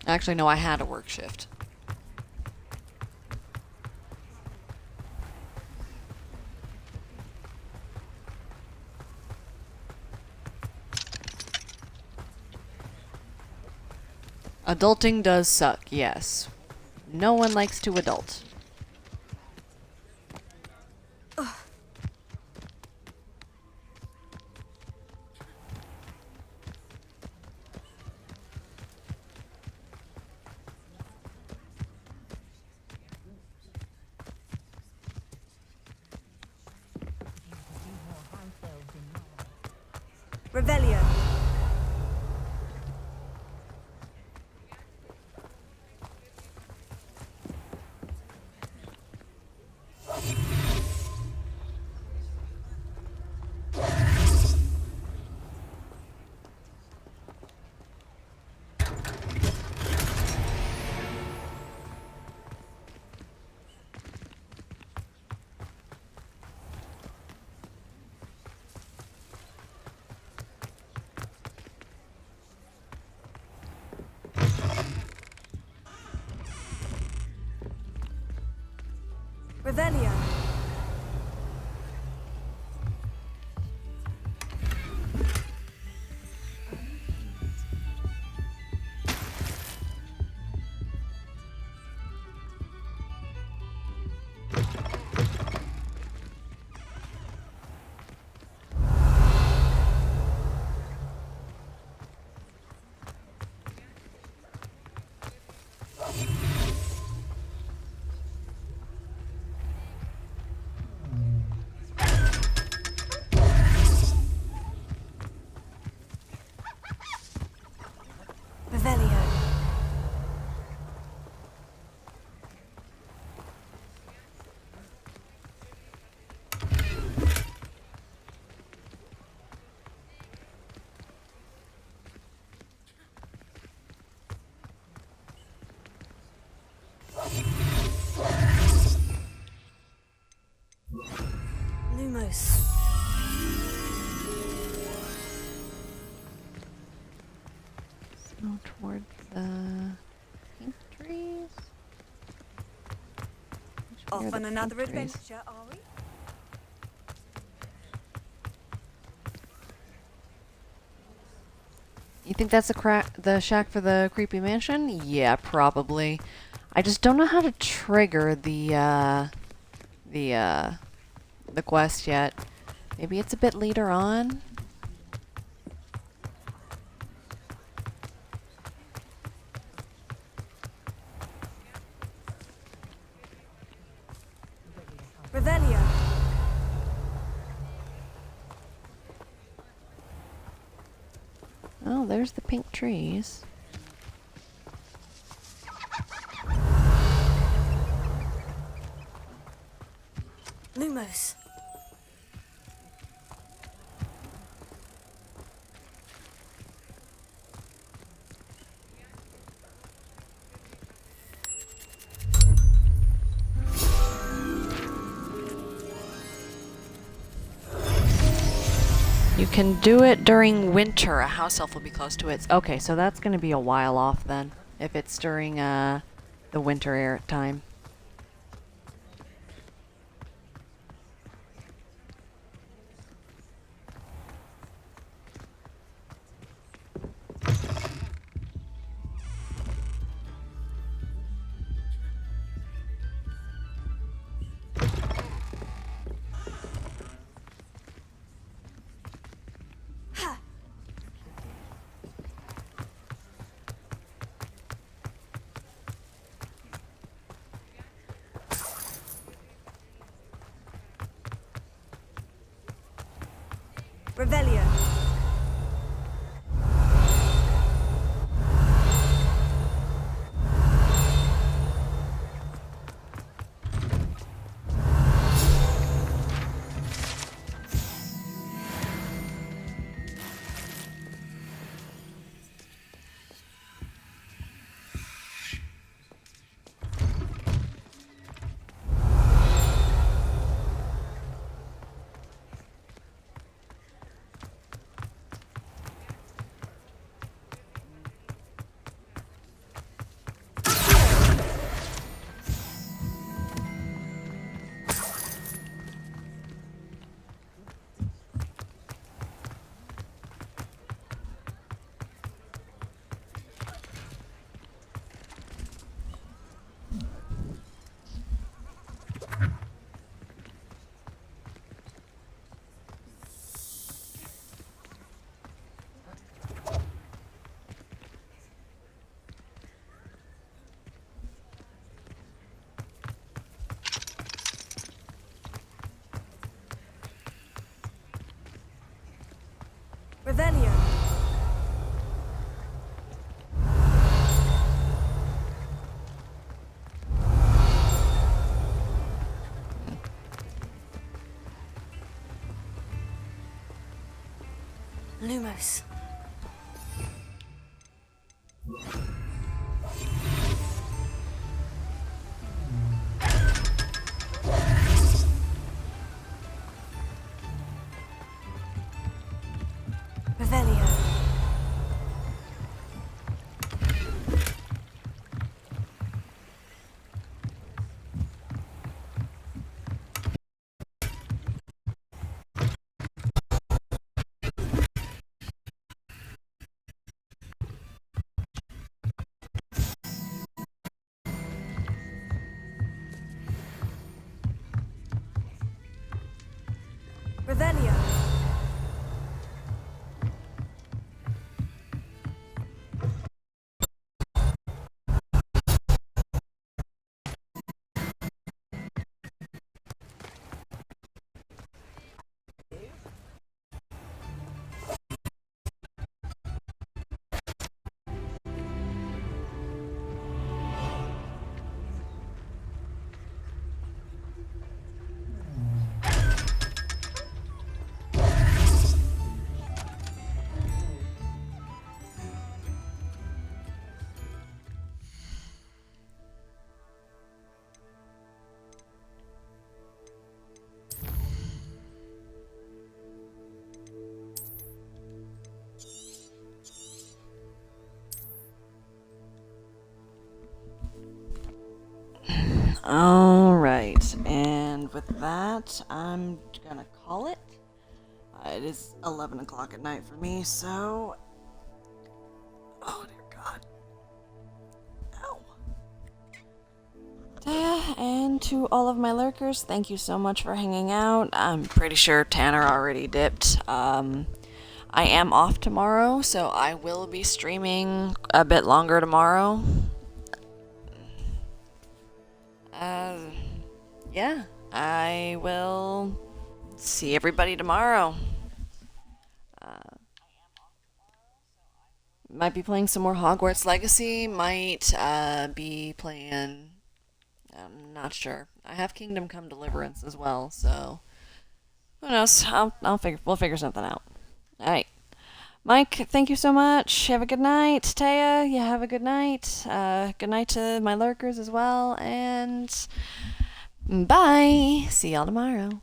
Actually, no, I had a work shift. Adulting does suck, yes. No one likes to adult. Revelio. Revelio. Revelio. Lumos. So towards the pink trees. Off on another adventure, are we? You think that's the shack for the creepy mansion? Yeah, probably. I just don't know how to trigger the quest yet. Maybe it's a bit later on. Revelio. Oh, there's the pink trees. Lumos. You can do it during winter. A house elf will be close to it. Okay, so that's going to be a while off then, if it's during the winter time. Lumos. Revelio. Revelio. Alright, and with that, I'm gonna call it. It is 11 o'clock at night for me, so... Oh dear God. Ow. And to all of my lurkers, thank you so much for hanging out. I'm pretty sure Tanner already dipped. I am off tomorrow, so I will be streaming a bit longer tomorrow. Yeah, I will see everybody tomorrow. Might be playing some more Hogwarts Legacy, might be playing... I'm not sure. I have Kingdom Come Deliverance as well, so... Who knows? We'll figure something out. Alright. Mike, thank you so much. Have a good night. Taya, you have a good night. Good night to my lurkers as well, and... Bye! See y'all tomorrow.